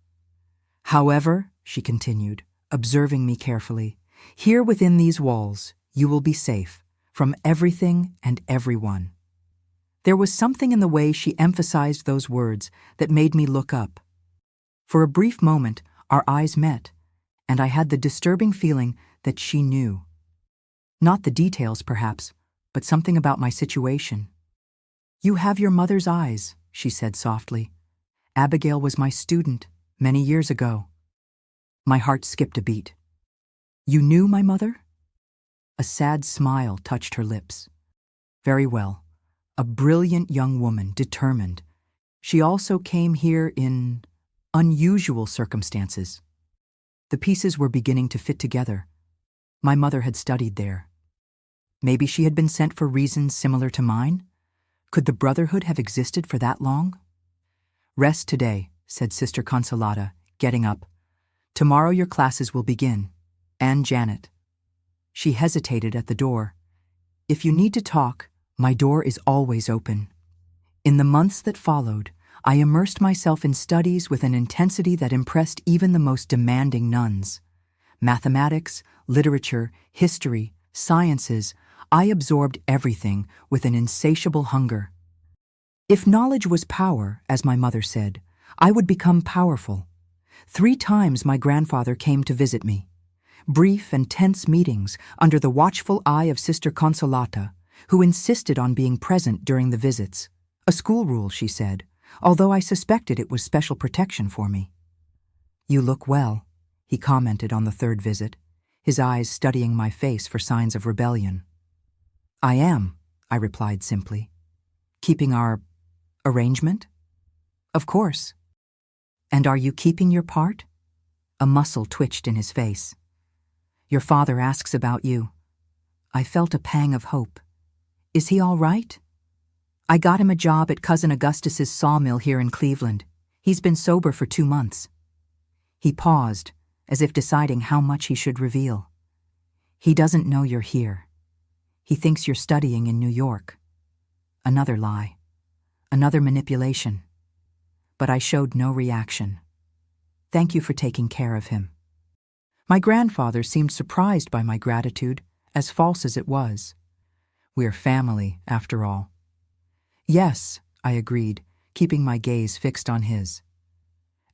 However, she continued, observing me carefully, here within these walls, you will be safe from everything and everyone. There was something in the way she emphasized those words that made me look up. For a brief moment, our eyes met, and I had the disturbing feeling that she knew. Not the details, perhaps, but something about my situation. You have your mother's eyes, she said softly. Abigail was my student many years ago. My heart skipped a beat. You knew my mother? A sad smile touched her lips. Very well. A brilliant young woman, determined. She also came here in unusual circumstances. The pieces were beginning to fit together. My mother had studied there. Maybe she had been sent for reasons similar to mine? Could the Brotherhood have existed for that long? Rest today, said Sister Consolata, getting up. Tomorrow your classes will begin. And Janet. She hesitated at the door. If you need to talk, my door is always open. In the months that followed, I immersed myself in studies with an intensity that impressed even the most demanding nuns. Mathematics, literature, history, sciences, I absorbed everything with an insatiable hunger. If knowledge was power, as my mother said, I would become powerful. 3 times my grandfather came to visit me. Brief and tense meetings under the watchful eye of Sister Consolata, who insisted on being present during the visits. A school rule, she said, although I suspected it was special protection for me. "You look well," he commented on the third visit, his eyes studying my face for signs of rebellion. "I am," I replied simply. "Keeping our arrangement?" "Of course." "And are you keeping your part?" A muscle twitched in his face. "Your father asks about you." I felt a pang of hope. "Is he all right?" "I got him a job at Cousin Augustus's sawmill here in Cleveland. He's been sober for 2 months. He paused, as if deciding how much he should reveal. "He doesn't know you're here. He thinks you're studying in New York." Another lie. Another manipulation. But I showed no reaction. "Thank you for taking care of him." My grandfather seemed surprised by my gratitude, as false as it was. "We're family, after all." "Yes," I agreed, keeping my gaze fixed on his.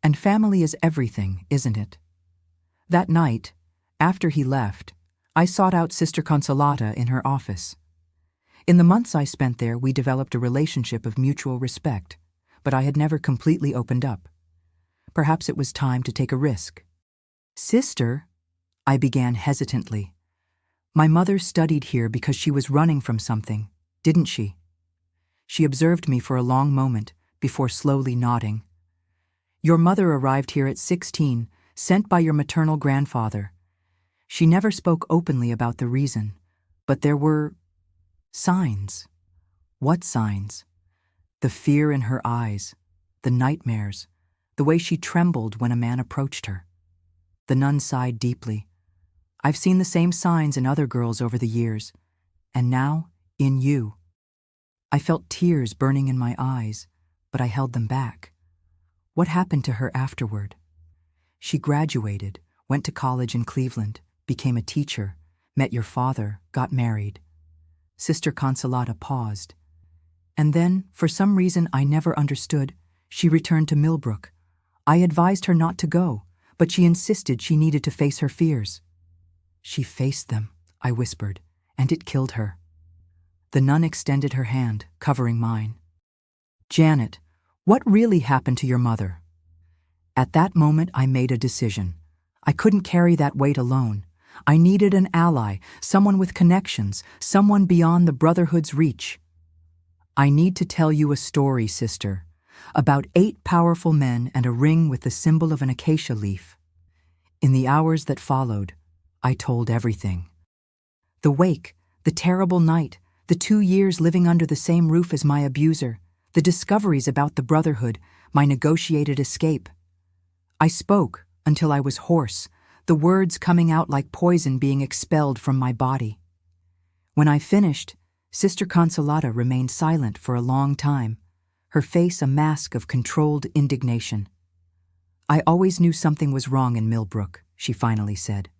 "And family is everything, isn't it?" That night, after he left, I sought out Sister Consolata in her office. In the months I spent there, we developed a relationship of mutual respect, but I had never completely opened up. Perhaps it was time to take a risk. "Sister," I began hesitantly. "My mother studied here because she was running from something, didn't she?" She observed me for a long moment before slowly nodding. "Your mother arrived here at 16, sent by your maternal grandfather. She never spoke openly about the reason, but there were signs." "What signs?" "The fear in her eyes, the nightmares, the way she trembled when a man approached her." The nun sighed deeply. "I've seen the same signs in other girls over the years, and now in you." I felt tears burning in my eyes, but I held them back. "What happened to her afterward?" "She graduated, went to college in Cleveland, became a teacher, met your father, got married." Sister Consolata paused. "And then, for some reason I never understood, she returned to Millbrook. I advised her not to go, but she insisted she needed to face her fears." "She faced them," I whispered, "and it killed her." The nun extended her hand, covering mine. "Janet, what really happened to your mother?" At that moment I made a decision. I couldn't carry that weight alone. I needed an ally, someone with connections, someone beyond the Brotherhood's reach. "I need to tell you a story, sister, about 8 powerful men and a ring with the symbol of an acacia leaf." In the hours that followed, I told everything. The wake, the terrible night, the 2 years living under the same roof as my abuser, the discoveries about the Brotherhood, my negotiated escape. I spoke until I was hoarse, the words coming out like poison being expelled from my body. When I finished, Sister Consolata remained silent for a long time, her face a mask of controlled indignation. "I always knew something was wrong in Millbrook," she finally said.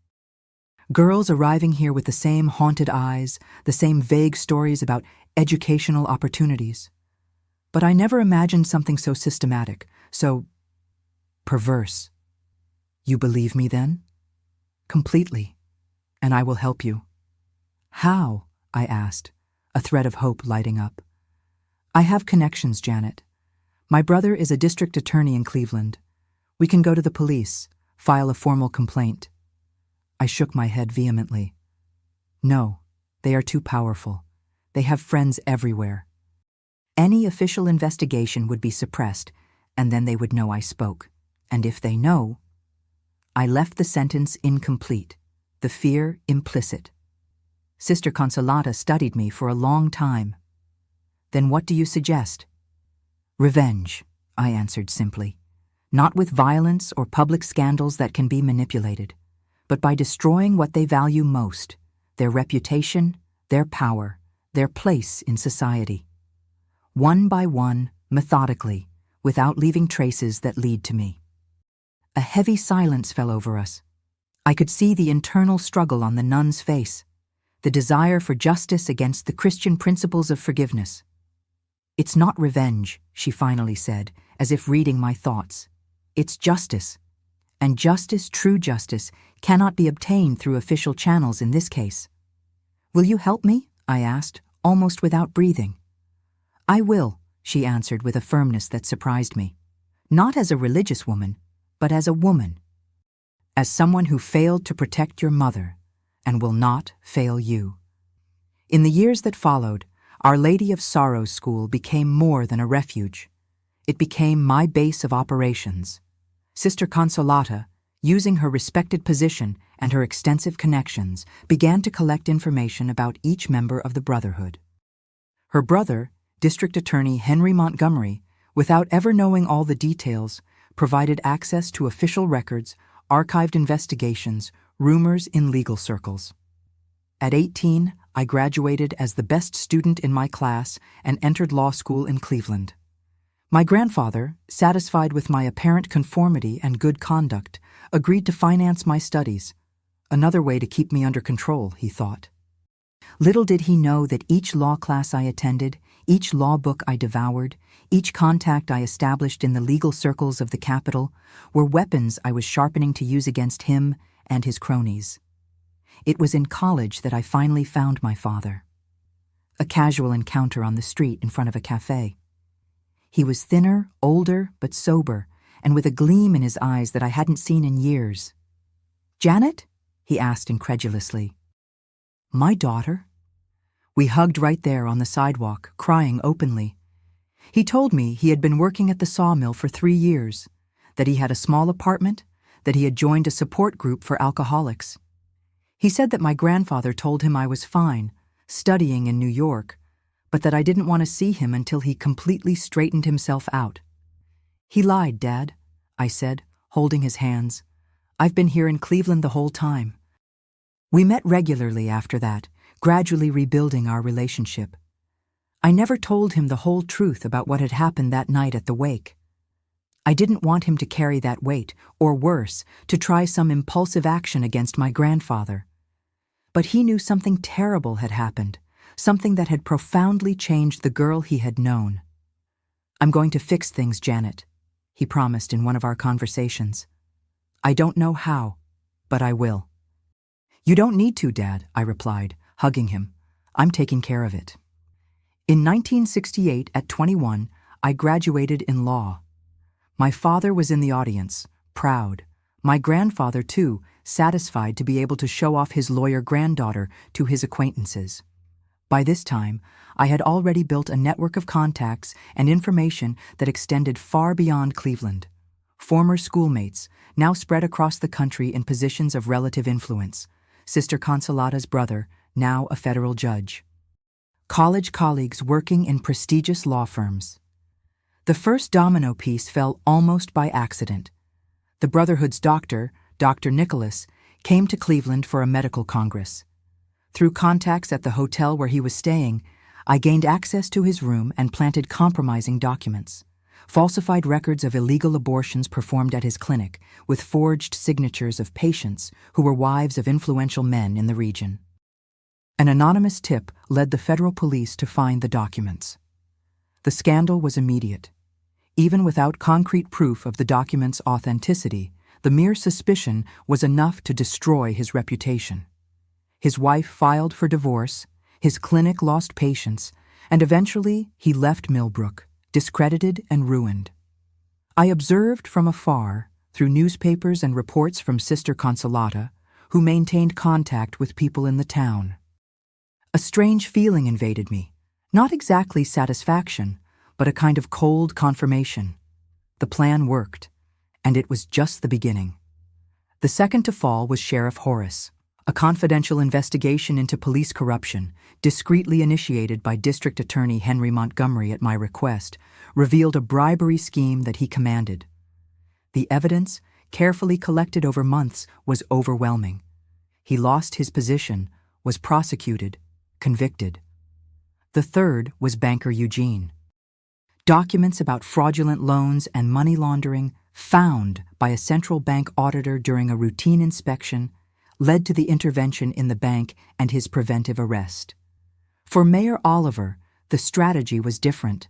"Girls arriving here with the same haunted eyes, the same vague stories about educational opportunities. But I never imagined something so systematic, so perverse." "You believe me then?" "Completely, and I will help you." "How?" I asked, a thread of hope lighting up. "I have connections, Janet. My brother is a district attorney in Cleveland. We can go to the police, file a formal complaint." I shook my head vehemently. "No, they are too powerful. They have friends everywhere. Any official investigation would be suppressed, and then they would know I spoke. And if they know—" I left the sentence incomplete, the fear implicit. Sister Consolata studied me for a long time. "Then what do you suggest?" "Revenge," I answered simply. "Not with violence or public scandals that can be manipulated, but by destroying what they value most, their reputation, their power, their place in society. One by one, methodically, without leaving traces that lead to me." A heavy silence fell over us. I could see the internal struggle on the nun's face, the desire for justice against the Christian principles of forgiveness. "It's not revenge," she finally said, as if reading my thoughts. "It's justice. And justice, true justice, cannot be obtained through official channels in this case." "Will you help me?" I asked, almost without breathing. "I will," she answered with a firmness that surprised me. "Not as a religious woman, but as a woman, as someone who failed to protect your mother and will not fail you. In the years that followed, Our Lady of Sorrows School became more than a refuge. It became my base of operations. Sister Consolata, using her respected position and her extensive connections, began to collect information about each member of the Brotherhood. Her brother, District Attorney Henry Montgomery, without ever knowing all the details, provided access to official records, archived investigations, rumors in legal circles. At 18, I graduated as the best student in my class and entered law school in Cleveland. My grandfather, satisfied with my apparent conformity and good conduct, agreed to finance my studies. Another way to keep me under control, he thought. Little did he know that each law class I attended, each law book I devoured, each contact I established in the legal circles of the capital were weapons I was sharpening to use against him and his cronies. It was in college that I finally found my father. A casual encounter on the street in front of a cafe. He was thinner, older, but sober, and with a gleam in his eyes that I hadn't seen in years. "Janet?" he asked incredulously. "My daughter?" We hugged right there on the sidewalk, crying openly. He told me he had been working at the sawmill for 3 years, that he had a small apartment, that he had joined a support group for alcoholics. He said that my grandfather told him I was fine, studying in New York, but that I didn't want to see him until he completely straightened himself out. "He lied, Dad," I said, holding his hands. "I've been here in Cleveland the whole time." We met regularly after that, gradually rebuilding our relationship. I never told him the whole truth about what had happened that night at the wake. I didn't want him to carry that weight, or worse, to try some impulsive action against my grandfather. But he knew something terrible had happened, something that had profoundly changed the girl he had known. "I'm going to fix things, Janet," he promised in one of our conversations. "I don't know how, but I will." "You don't need to, Dad," I replied, hugging him. "I'm taking care of it." In 1968, at 21, I graduated in law. My father was in the audience, proud. My grandfather, too, satisfied to be able to show off his lawyer granddaughter to his acquaintances. By this time, I had already built a network of contacts and information that extended far beyond Cleveland. Former schoolmates, now spread across the country in positions of relative influence. Sister Consolata's brother, now a federal judge. College colleagues working in prestigious law firms. The first domino piece fell almost by accident. The Brotherhood's doctor, Dr. Nicholas, came to Cleveland for a medical congress. Through contacts at the hotel where he was staying, I gained access to his room and planted compromising documents. Falsified records of illegal abortions performed at his clinic, with forged signatures of patients who were wives of influential men in the region. An anonymous tip led the federal police to find the documents. The scandal was immediate. Even without concrete proof of the documents' authenticity, the mere suspicion was enough to destroy his reputation. His wife filed for divorce, his clinic lost patients, and eventually he left Millbrook, discredited and ruined. I observed from afar, through newspapers and reports from Sister Consolata, who maintained contact with people in the town. A strange feeling invaded me, not exactly satisfaction, but a kind of cold confirmation. The plan worked, and it was just the beginning. The second to fall was Sheriff Horace. A confidential investigation into police corruption, discreetly initiated by District Attorney Henry Montgomery at my request, revealed a bribery scheme that he commanded. The evidence, carefully collected over months, was overwhelming. He lost his position, was prosecuted, convicted. The third was banker Eugene. Documents about fraudulent loans and money laundering, found by a central bank auditor during a routine inspection, led to the intervention in the bank and his preventive arrest. For Mayor Oliver, the strategy was different.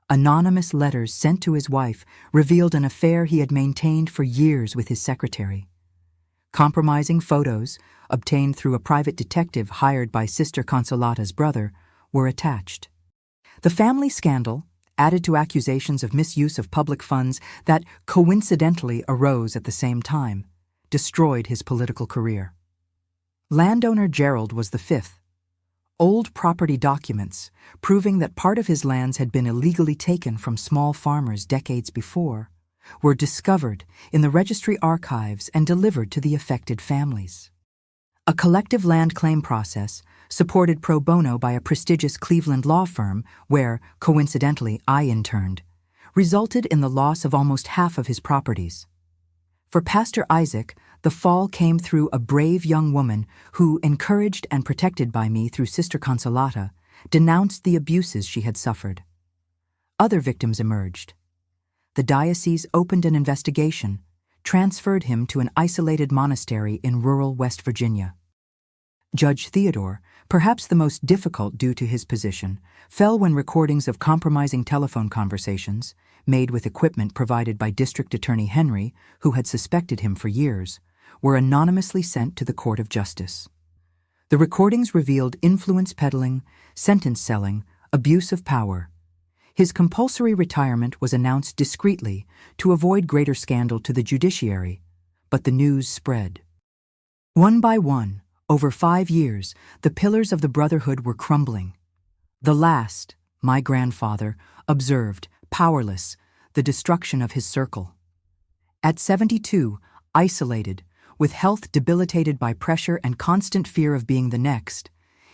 Anonymous letters sent to his wife revealed an affair he had maintained for years with his secretary. Compromising photos, obtained through a private detective hired by Sister Consolata's brother, were attached. The family scandal, added to accusations of misuse of public funds that coincidentally arose at the same time, destroyed his political career. Landowner Gerald was the fifth. Old property documents, proving that part of his lands had been illegally taken from small farmers decades before, were discovered in the registry archives and delivered to the affected families. A collective land claim process, supported pro bono by a prestigious Cleveland law firm where, coincidentally, I interned, resulted in the loss of almost half of his properties. For Pastor Isaac, the fall came through a brave young woman who, encouraged and protected by me through Sister Consolata, denounced the abuses she had suffered. Other victims emerged. The diocese opened an investigation, transferred him to an isolated monastery in rural West Virginia. Judge Theodore, perhaps the most difficult due to his position, fell when recordings of compromising telephone conversations, made with equipment provided by District Attorney Henry, who had suspected him for years, were anonymously sent to the Court of Justice. The recordings revealed influence peddling, sentence selling, abuse of power. His compulsory retirement was announced discreetly to avoid greater scandal to the judiciary, but the news spread. One by one, over 5 years, the pillars of the Brotherhood were crumbling. The last, my grandfather, observed, powerless, the destruction of his circle. At 72, isolated, with health debilitated by pressure and constant fear of being the next,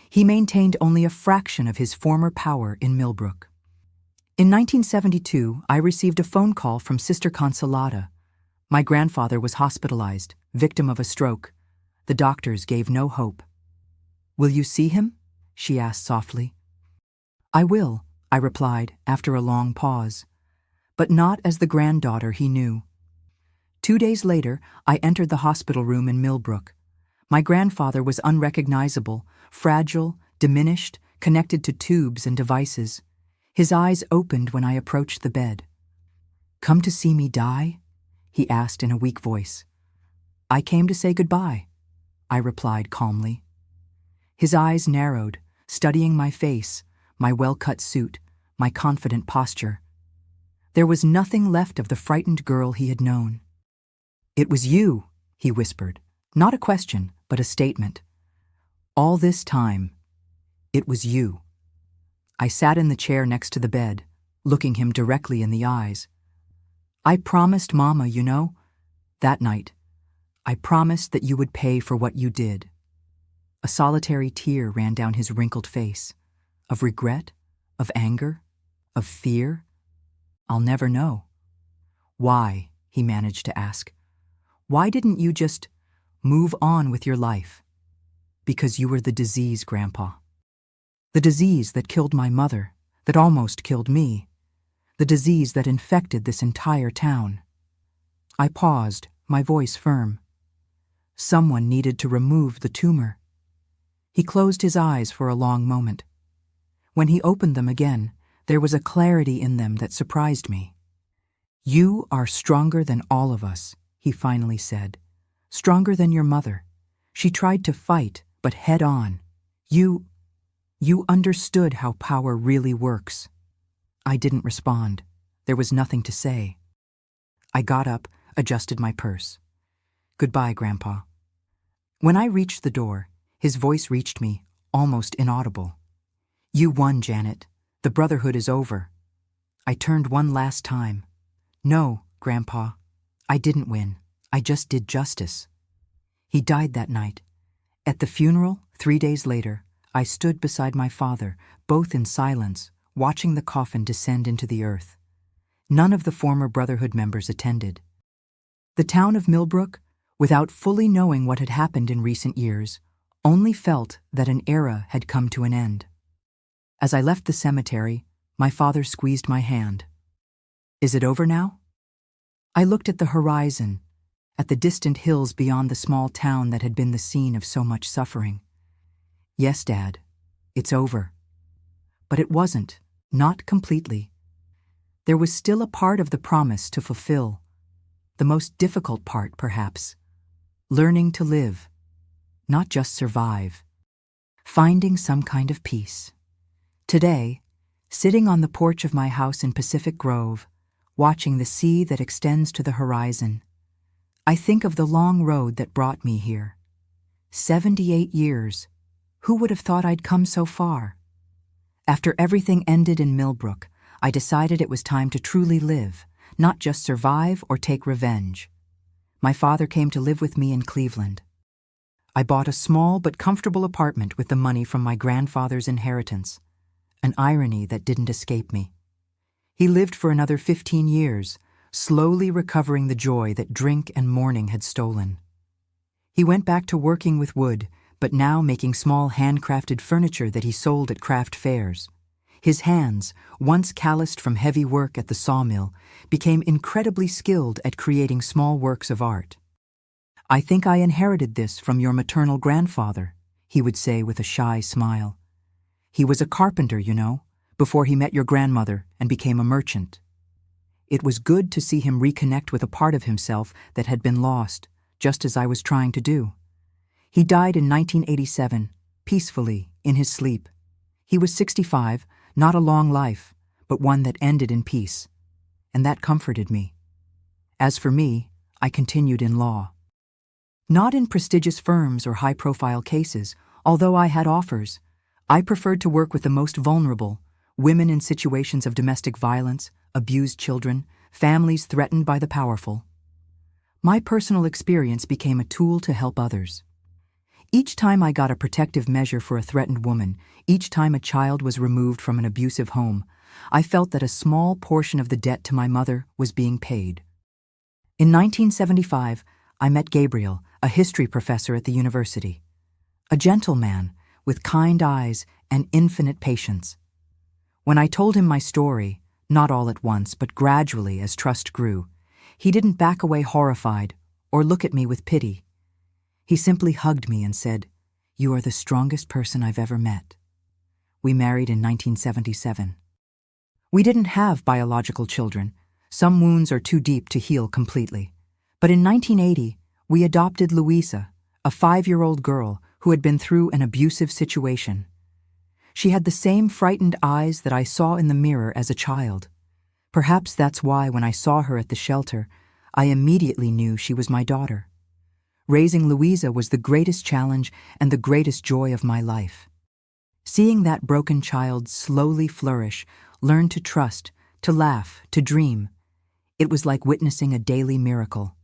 he maintained only a fraction of his former power in Millbrook. In 1972, I received a phone call from Sister Consolata. My grandfather was hospitalized, victim of a stroke. The doctors gave no hope. "Will you see him?" she asked softly. "I will," I replied after a long pause, but not as the granddaughter he knew. 2 days later, I entered the hospital room in Millbrook. My grandfather was unrecognizable, fragile, diminished, connected to tubes and devices. His eyes opened when I approached the bed. "Come to see me die?" he asked in a weak voice. "I came to say goodbye," I replied calmly. His eyes narrowed, studying my face, my well-cut suit, my confident posture. There was nothing left of the frightened girl he had known. "It was you," he whispered, not a question, but a statement. "All this time, it was you." I sat in the chair next to the bed, looking him directly in the eyes. "I promised Mama, you know, that night. I promised that you would pay for what you did." A solitary tear ran down his wrinkled face. Of regret? Of anger? Of fear? I'll never know. "Why?" he managed to ask. "Why didn't you just move on with your life?" "Because you were the disease, Grandpa. The disease that killed my mother, that almost killed me. The disease that infected this entire town." I paused, my voice firm. Someone needed to remove the tumor. He closed his eyes for a long moment. When he opened them again, there was a clarity in them that surprised me. "You are stronger than all of us," he finally said. "Stronger than your mother. She tried to fight, but head on. You understood how power really works." I didn't respond. There was nothing to say. I got up, adjusted my purse. "Goodbye, Grandpa." When I reached the door, his voice reached me, almost inaudible. "You won, Janet. The Brotherhood is over." I turned one last time. "No, Grandpa, I didn't win. I just did justice." He died that night. At the funeral, 3 days later, I stood beside my father, both in silence, watching the coffin descend into the earth. None of the former Brotherhood members attended. The town of Millbrook, without fully knowing what had happened in recent years, only felt that an era had come to an end. As I left the cemetery, my father squeezed my hand. "Is it over now?" I looked at the horizon, at the distant hills beyond the small town that had been the scene of so much suffering. "Yes, Dad, it's over." But it wasn't, not completely. There was still a part of the promise to fulfill. The most difficult part, perhaps. Learning to live, not just survive. Finding some kind of peace. Today, sitting on the porch of my house in Pacific Grove, watching the sea that extends to the horizon, I think of the long road that brought me here. 78 years. Who would have thought I'd come so far? After everything ended in Millbrook, I decided it was time to truly live, not just survive or take revenge. My father came to live with me in Cleveland. I bought a small but comfortable apartment with the money from my grandfather's inheritance, an irony that didn't escape me. He lived for another 15 years, slowly recovering the joy that drink and mourning had stolen. He went back to working with wood, but now making small handcrafted furniture that he sold at craft fairs. His hands, once calloused from heavy work at the sawmill, became incredibly skilled at creating small works of art. "I think I inherited this from your maternal grandfather," he would say with a shy smile. "He was a carpenter, you know, before he met your grandmother and became a merchant." It was good to see him reconnect with a part of himself that had been lost, just as I was trying to do. He died in 1987, peacefully, in his sleep. He was 65, not a long life, but one that ended in peace, and that comforted me. As for me, I continued in law. Not in prestigious firms or high-profile cases, although I had offers. I preferred to work with the most vulnerable, women in situations of domestic violence, abused children, families threatened by the powerful. My personal experience became a tool to help others. Each time I got a protective measure for a threatened woman, each time a child was removed from an abusive home, I felt that a small portion of the debt to my mother was being paid. In 1975, I met Gabriel, a history professor at the university. A gentle man, with kind eyes and infinite patience. When I told him my story, not all at once, but gradually as trust grew, he didn't back away horrified or look at me with pity. He simply hugged me and said, "You are the strongest person I've ever met." We married in 1977. We didn't have biological children. Some wounds are too deep to heal completely. But in 1980, we adopted Louisa, a 5-year-old girl who had been through an abusive situation. She had the same frightened eyes that I saw in the mirror as a child. Perhaps that's why when I saw her at the shelter, I immediately knew she was my daughter. Raising Louisa was the greatest challenge and the greatest joy of my life. Seeing that broken child slowly flourish, learn to trust, to laugh, to dream, it was like witnessing a daily miracle.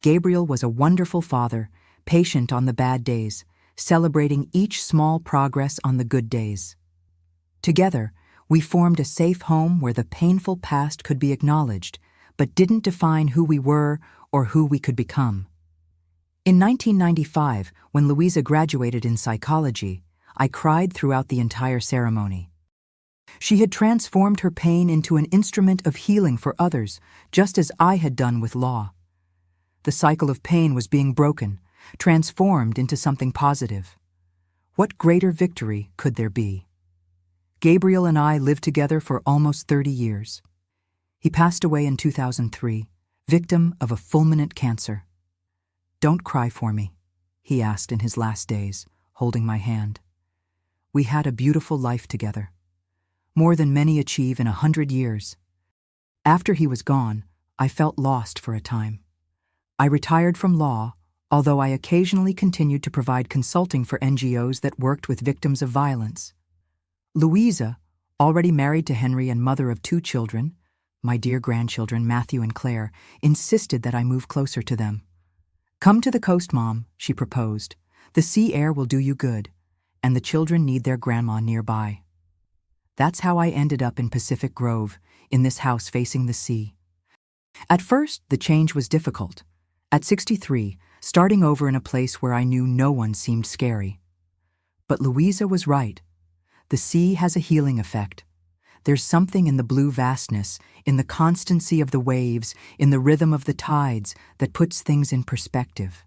Gabriel was a wonderful father, patient on the bad days, celebrating each small progress on the good days. Together, we formed a safe home where the painful past could be acknowledged, but didn't define who we were or who we could become. In 1995, when Louisa graduated in psychology, I cried throughout the entire ceremony. She had transformed her pain into an instrument of healing for others, just as I had done with law. The cycle of pain was being broken, transformed into something positive. What greater victory could there be? Gabriel and I lived together for almost 30 years. He passed away in 2003, victim of a fulminant cancer. "Don't cry for me," he asked in his last days, holding my hand. "We had a beautiful life together, more than many achieve in 100 years. After he was gone, I felt lost for a time. I retired from law, although I occasionally continued to provide consulting for NGOs that worked with victims of violence. Louisa, already married to Henry and mother of 2 children, my dear grandchildren Matthew and Claire, insisted that I move closer to them. "Come to the coast, Mom," she proposed. "The sea air will do you good, and the children need their grandma nearby." That's how I ended up in Pacific Grove, in this house facing the sea. At first, the change was difficult. At 63, starting over in a place where I knew no one seemed scary. But Louisa was right. The sea has a healing effect. There's something in the blue vastness, in the constancy of the waves, in the rhythm of the tides that puts things in perspective.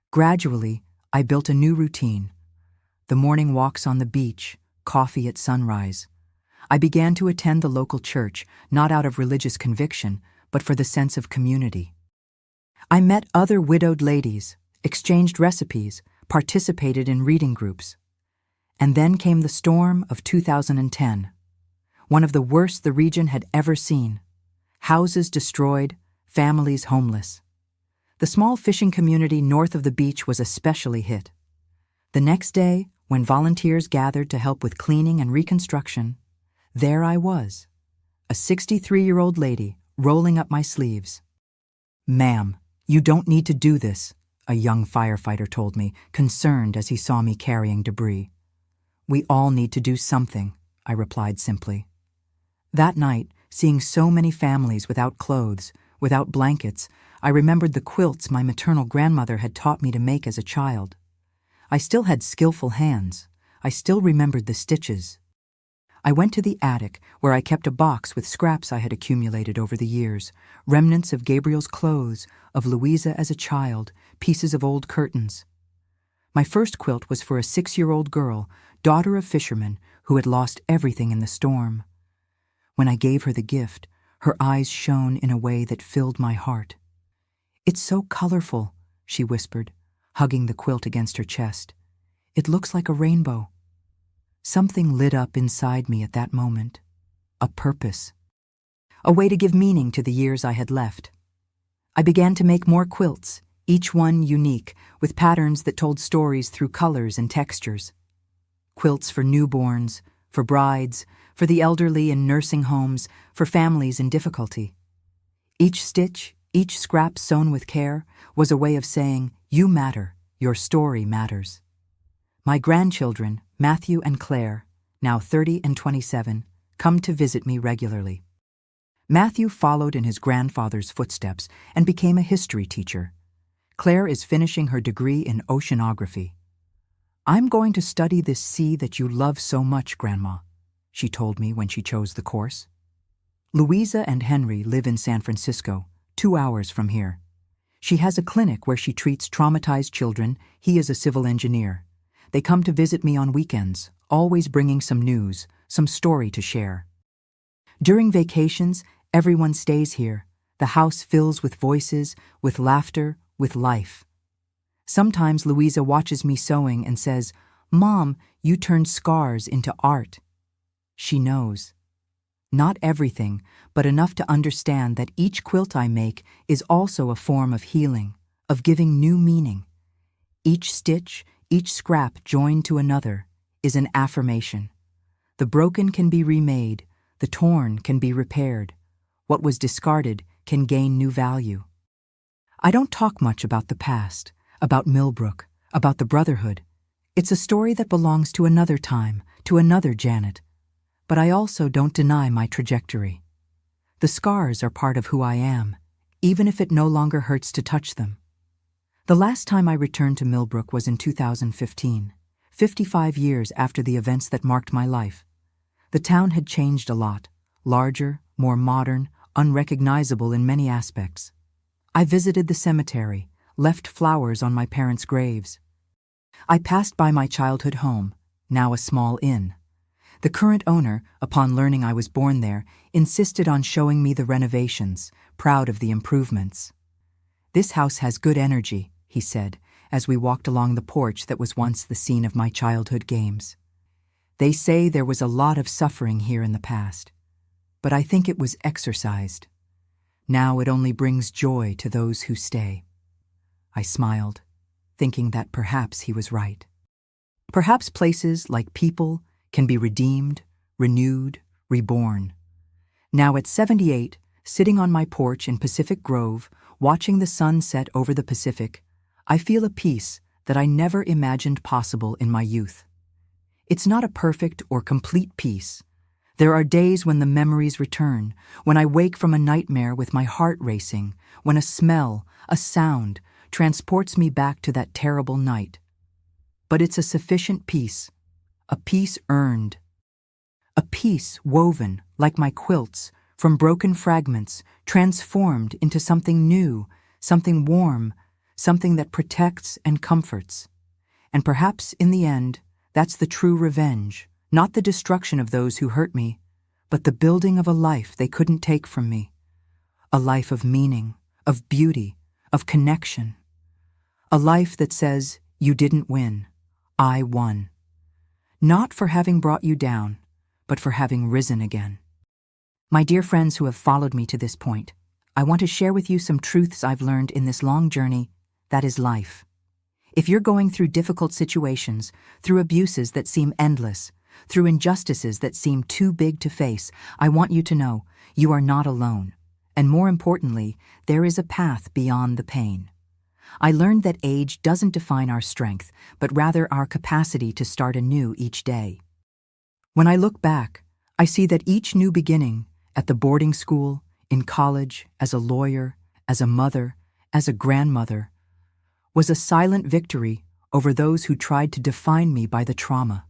Gradually, I built a new routine. The morning walks on the beach, coffee at sunrise. I began to attend the local church, not out of religious conviction, but for the sense of community. I met other widowed ladies, exchanged recipes, participated in reading groups. And then came the storm of 2010. One of the worst the region had ever seen. Houses destroyed, families homeless. The small fishing community north of the beach was especially hit. The next day, when volunteers gathered to help with cleaning and reconstruction, there I was, a 63-year-old lady rolling up my sleeves. "Ma'am, you don't need to do this," a young firefighter told me, concerned as he saw me carrying debris. "We all need to do something," I replied simply. That night, seeing so many families without clothes, without blankets, I remembered the quilts my maternal grandmother had taught me to make as a child. I still had skillful hands. I still remembered the stitches. I went to the attic, where I kept a box with scraps I had accumulated over the years, remnants of Gabriel's clothes, of Louisa as a child, pieces of old curtains. My first quilt was for a 6-year-old girl, daughter of fishermen, who had lost everything in the storm. When I gave her the gift, her eyes shone in a way that filled my heart. "It's so colorful," she whispered, hugging the quilt against her chest. "It looks like a rainbow." Something lit up inside me at that moment. A purpose. A way to give meaning to the years I had left. I began to make more quilts, each one unique, with patterns that told stories through colors and textures. Quilts for newborns, for brides, for the elderly in nursing homes, for families in difficulty. Each stitch, each scrap sewn with care, was a way of saying, "You matter, your story matters." My grandchildren, Matthew and Claire, now 30 and 27, come to visit me regularly. Matthew followed in his grandfather's footsteps and became a history teacher. Claire is finishing her degree in oceanography. "I'm going to study this sea that you love so much, Grandma," she told me when she chose the course. Louisa and Henry live in San Francisco, 2 hours from here. She has a clinic where she treats traumatized children. He is a civil engineer. They come to visit me on weekends, always bringing some news, some story to share. During vacations, everyone stays here. The house fills with voices, with laughter, with life. Sometimes Louisa watches me sewing and says, "Mom, you turned scars into art." She knows. Not everything, but enough to understand that each quilt I make is also a form of healing, of giving new meaning. Each stitch, each scrap joined to another, is an affirmation. The broken can be remade, the torn can be repaired. What was discarded can gain new value. I don't talk much about the past, about Millbrook, about the Brotherhood. It's a story that belongs to another time, to another Janet. But I also don't deny my trajectory. The scars are part of who I am, even if it no longer hurts to touch them. The last time I returned to Millbrook was in 2015, 55 years after the events that marked my life. The town had changed a lot, larger, more modern, unrecognizable in many aspects. I visited the cemetery, left flowers on my parents' graves. I passed by my childhood home, now a small inn. The current owner, upon learning I was born there, insisted on showing me the renovations, proud of the improvements. "This house has good energy," he said, as we walked along the porch that was once the scene of my childhood games. "They say there was a lot of suffering here in the past, but I think it was exorcised. Now it only brings joy to those who stay." I smiled, thinking that perhaps he was right. Perhaps places, like people, can be redeemed, renewed, reborn. Now at 78, sitting on my porch in Pacific Grove, watching the sun set over the Pacific, I feel a peace that I never imagined possible in my youth. It's not a perfect or complete peace. There are days when the memories return, when I wake from a nightmare with my heart racing, when a smell, a sound, transports me back to that terrible night. But it's a sufficient peace, a peace earned. A peace woven, like my quilts, from broken fragments, transformed into something new, something warm, something that protects and comforts. And perhaps, in the end, that's the true revenge, not the destruction of those who hurt me, but the building of a life they couldn't take from me. A life of meaning, of beauty, of connection. A life that says, "You didn't win, I won." Not for having brought you down, but for having risen again. My dear friends who have followed me to this point, I want to share with you some truths I've learned in this long journey that is life. If you're going through difficult situations, through abuses that seem endless, through injustices that seem too big to face, I want you to know you are not alone. And more importantly, there is a path beyond the pain. I learned that age doesn't define our strength, but rather our capacity to start anew each day. When I look back, I see that each new beginning, at the boarding school, in college, as a lawyer, as a mother, as a grandmother, was a silent victory over those who tried to define me by the trauma.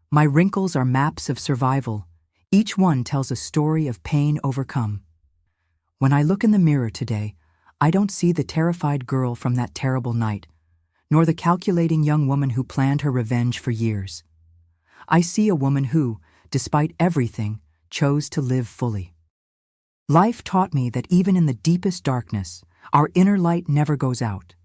My wrinkles are maps of survival. Each one tells a story of pain overcome. When I look in the mirror today, I don't see the terrified girl from that terrible night, nor the calculating young woman who planned her revenge for years. I see a woman who, despite everything, chose to live fully. Life taught me that even in the deepest darkness, our inner light never goes out.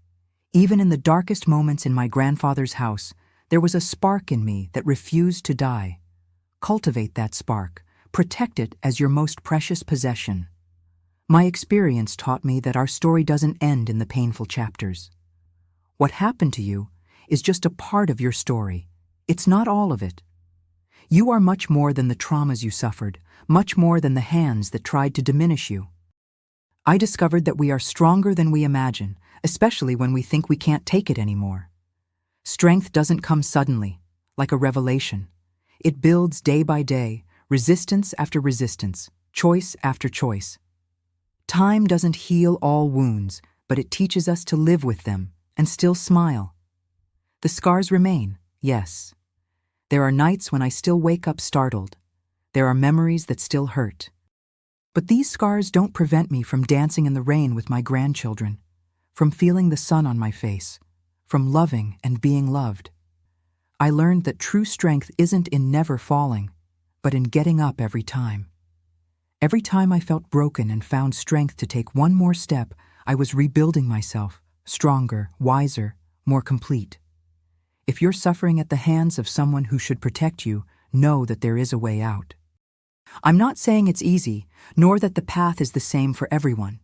Even in the darkest moments in my grandfather's house, there was a spark in me that refused to die. Cultivate that spark. Protect it as your most precious possession. My experience taught me that our story doesn't end in the painful chapters. What happened to you is just a part of your story. It's not all of it. You are much more than the traumas you suffered, much more than the hands that tried to diminish you. I discovered that we are stronger than we imagine, especially when we think we can't take it anymore. Strength doesn't come suddenly, like a revelation. It builds day by day, resistance after resistance, choice after choice. Time doesn't heal all wounds, but it teaches us to live with them and still smile. The scars remain, yes. There are nights when I still wake up startled. There are memories that still hurt. But these scars don't prevent me from dancing in the rain with my grandchildren, from feeling the sun on my face, from loving and being loved. I learned that true strength isn't in never falling, but in getting up every time. Every time I felt broken and found strength to take one more step, I was rebuilding myself, stronger, wiser, more complete. If you're suffering at the hands of someone who should protect you, know that there is a way out. I'm not saying it's easy, nor that the path is the same for everyone.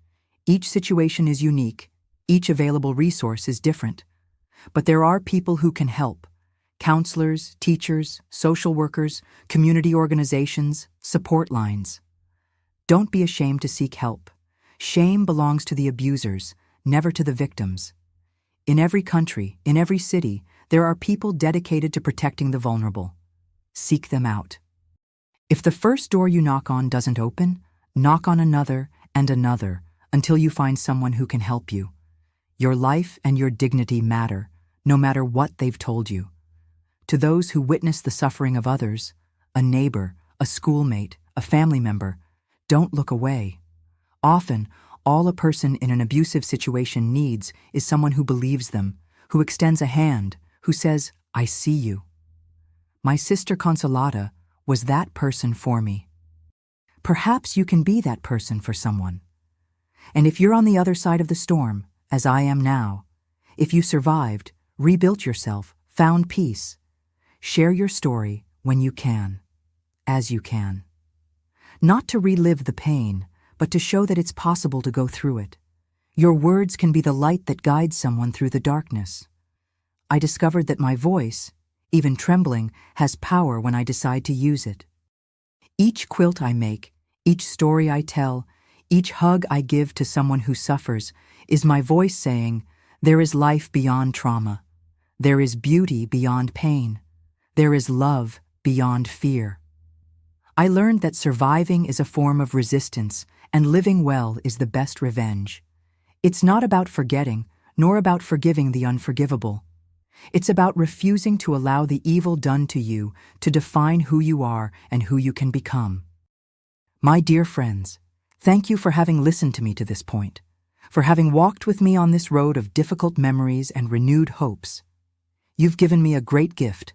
Each situation is unique, each available resource is different. But there are people who can help. Counselors, teachers, social workers, community organizations, support lines. Don't be ashamed to seek help. Shame belongs to the abusers, never to the victims. In every country, in every city, there are people dedicated to protecting the vulnerable. Seek them out. If the first door you knock on doesn't open, knock on another and another until you find someone who can help you. Your life and your dignity matter, no matter what they've told you. To those who witness the suffering of others, a neighbor, a schoolmate, a family member, don't look away. Often, all a person in an abusive situation needs is someone who believes them, who extends a hand, who says, "I see you." My sister Consolata was that person for me. Perhaps you can be that person for someone. And if you're on the other side of the storm, as I am now, if you survived, rebuilt yourself, found peace, share your story when you can, as you can. Not to relive the pain, but to show that it's possible to go through it. Your words can be the light that guides someone through the darkness. I discovered that my voice, even trembling, has power when I decide to use it. Each quilt I make, each story I tell, each hug I give to someone who suffers is my voice saying, there is life beyond trauma. There is beauty beyond pain. There is love beyond fear. I learned that surviving is a form of resistance and living well is the best revenge. It's not about forgetting, nor about forgiving the unforgivable. It's about refusing to allow the evil done to you to define who you are and who you can become. My dear friends, thank you for having listened to me to this point, for having walked with me on this road of difficult memories and renewed hopes. You've given me a great gift,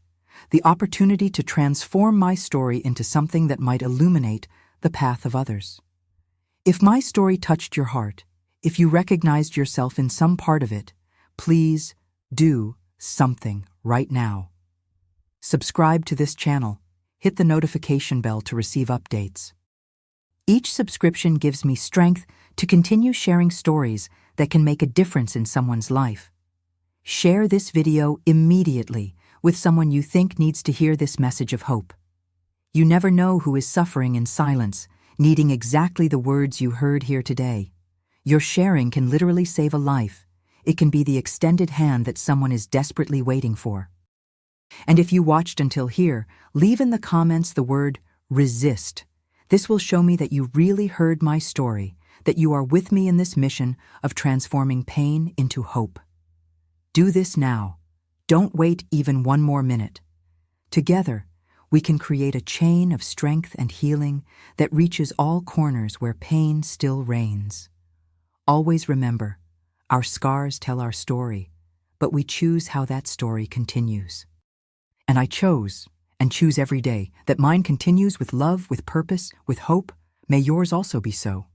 the opportunity to transform my story into something that might illuminate the path of others. If my story touched your heart, if you recognized yourself in some part of it, please do something right now. Subscribe to this channel, hit the notification bell to receive updates. Each subscription gives me strength to continue sharing stories that can make a difference in someone's life. Share this video immediately with someone you think needs to hear this message of hope. You never know who is suffering in silence, needing exactly the words you heard here today. Your sharing can literally save a life. It can be the extended hand that someone is desperately waiting for. And if you watched until here, leave in the comments the word resist. This will show me that you really heard my story, that you are with me in this mission of transforming pain into hope. Do this now. Don't wait even one more minute. Together, we can create a chain of strength and healing that reaches all corners where pain still reigns. Always remember, our scars tell our story, but we choose how that story continues. And I chose, and choose every day, that mine continues with love, with purpose, with hope. May yours also be so.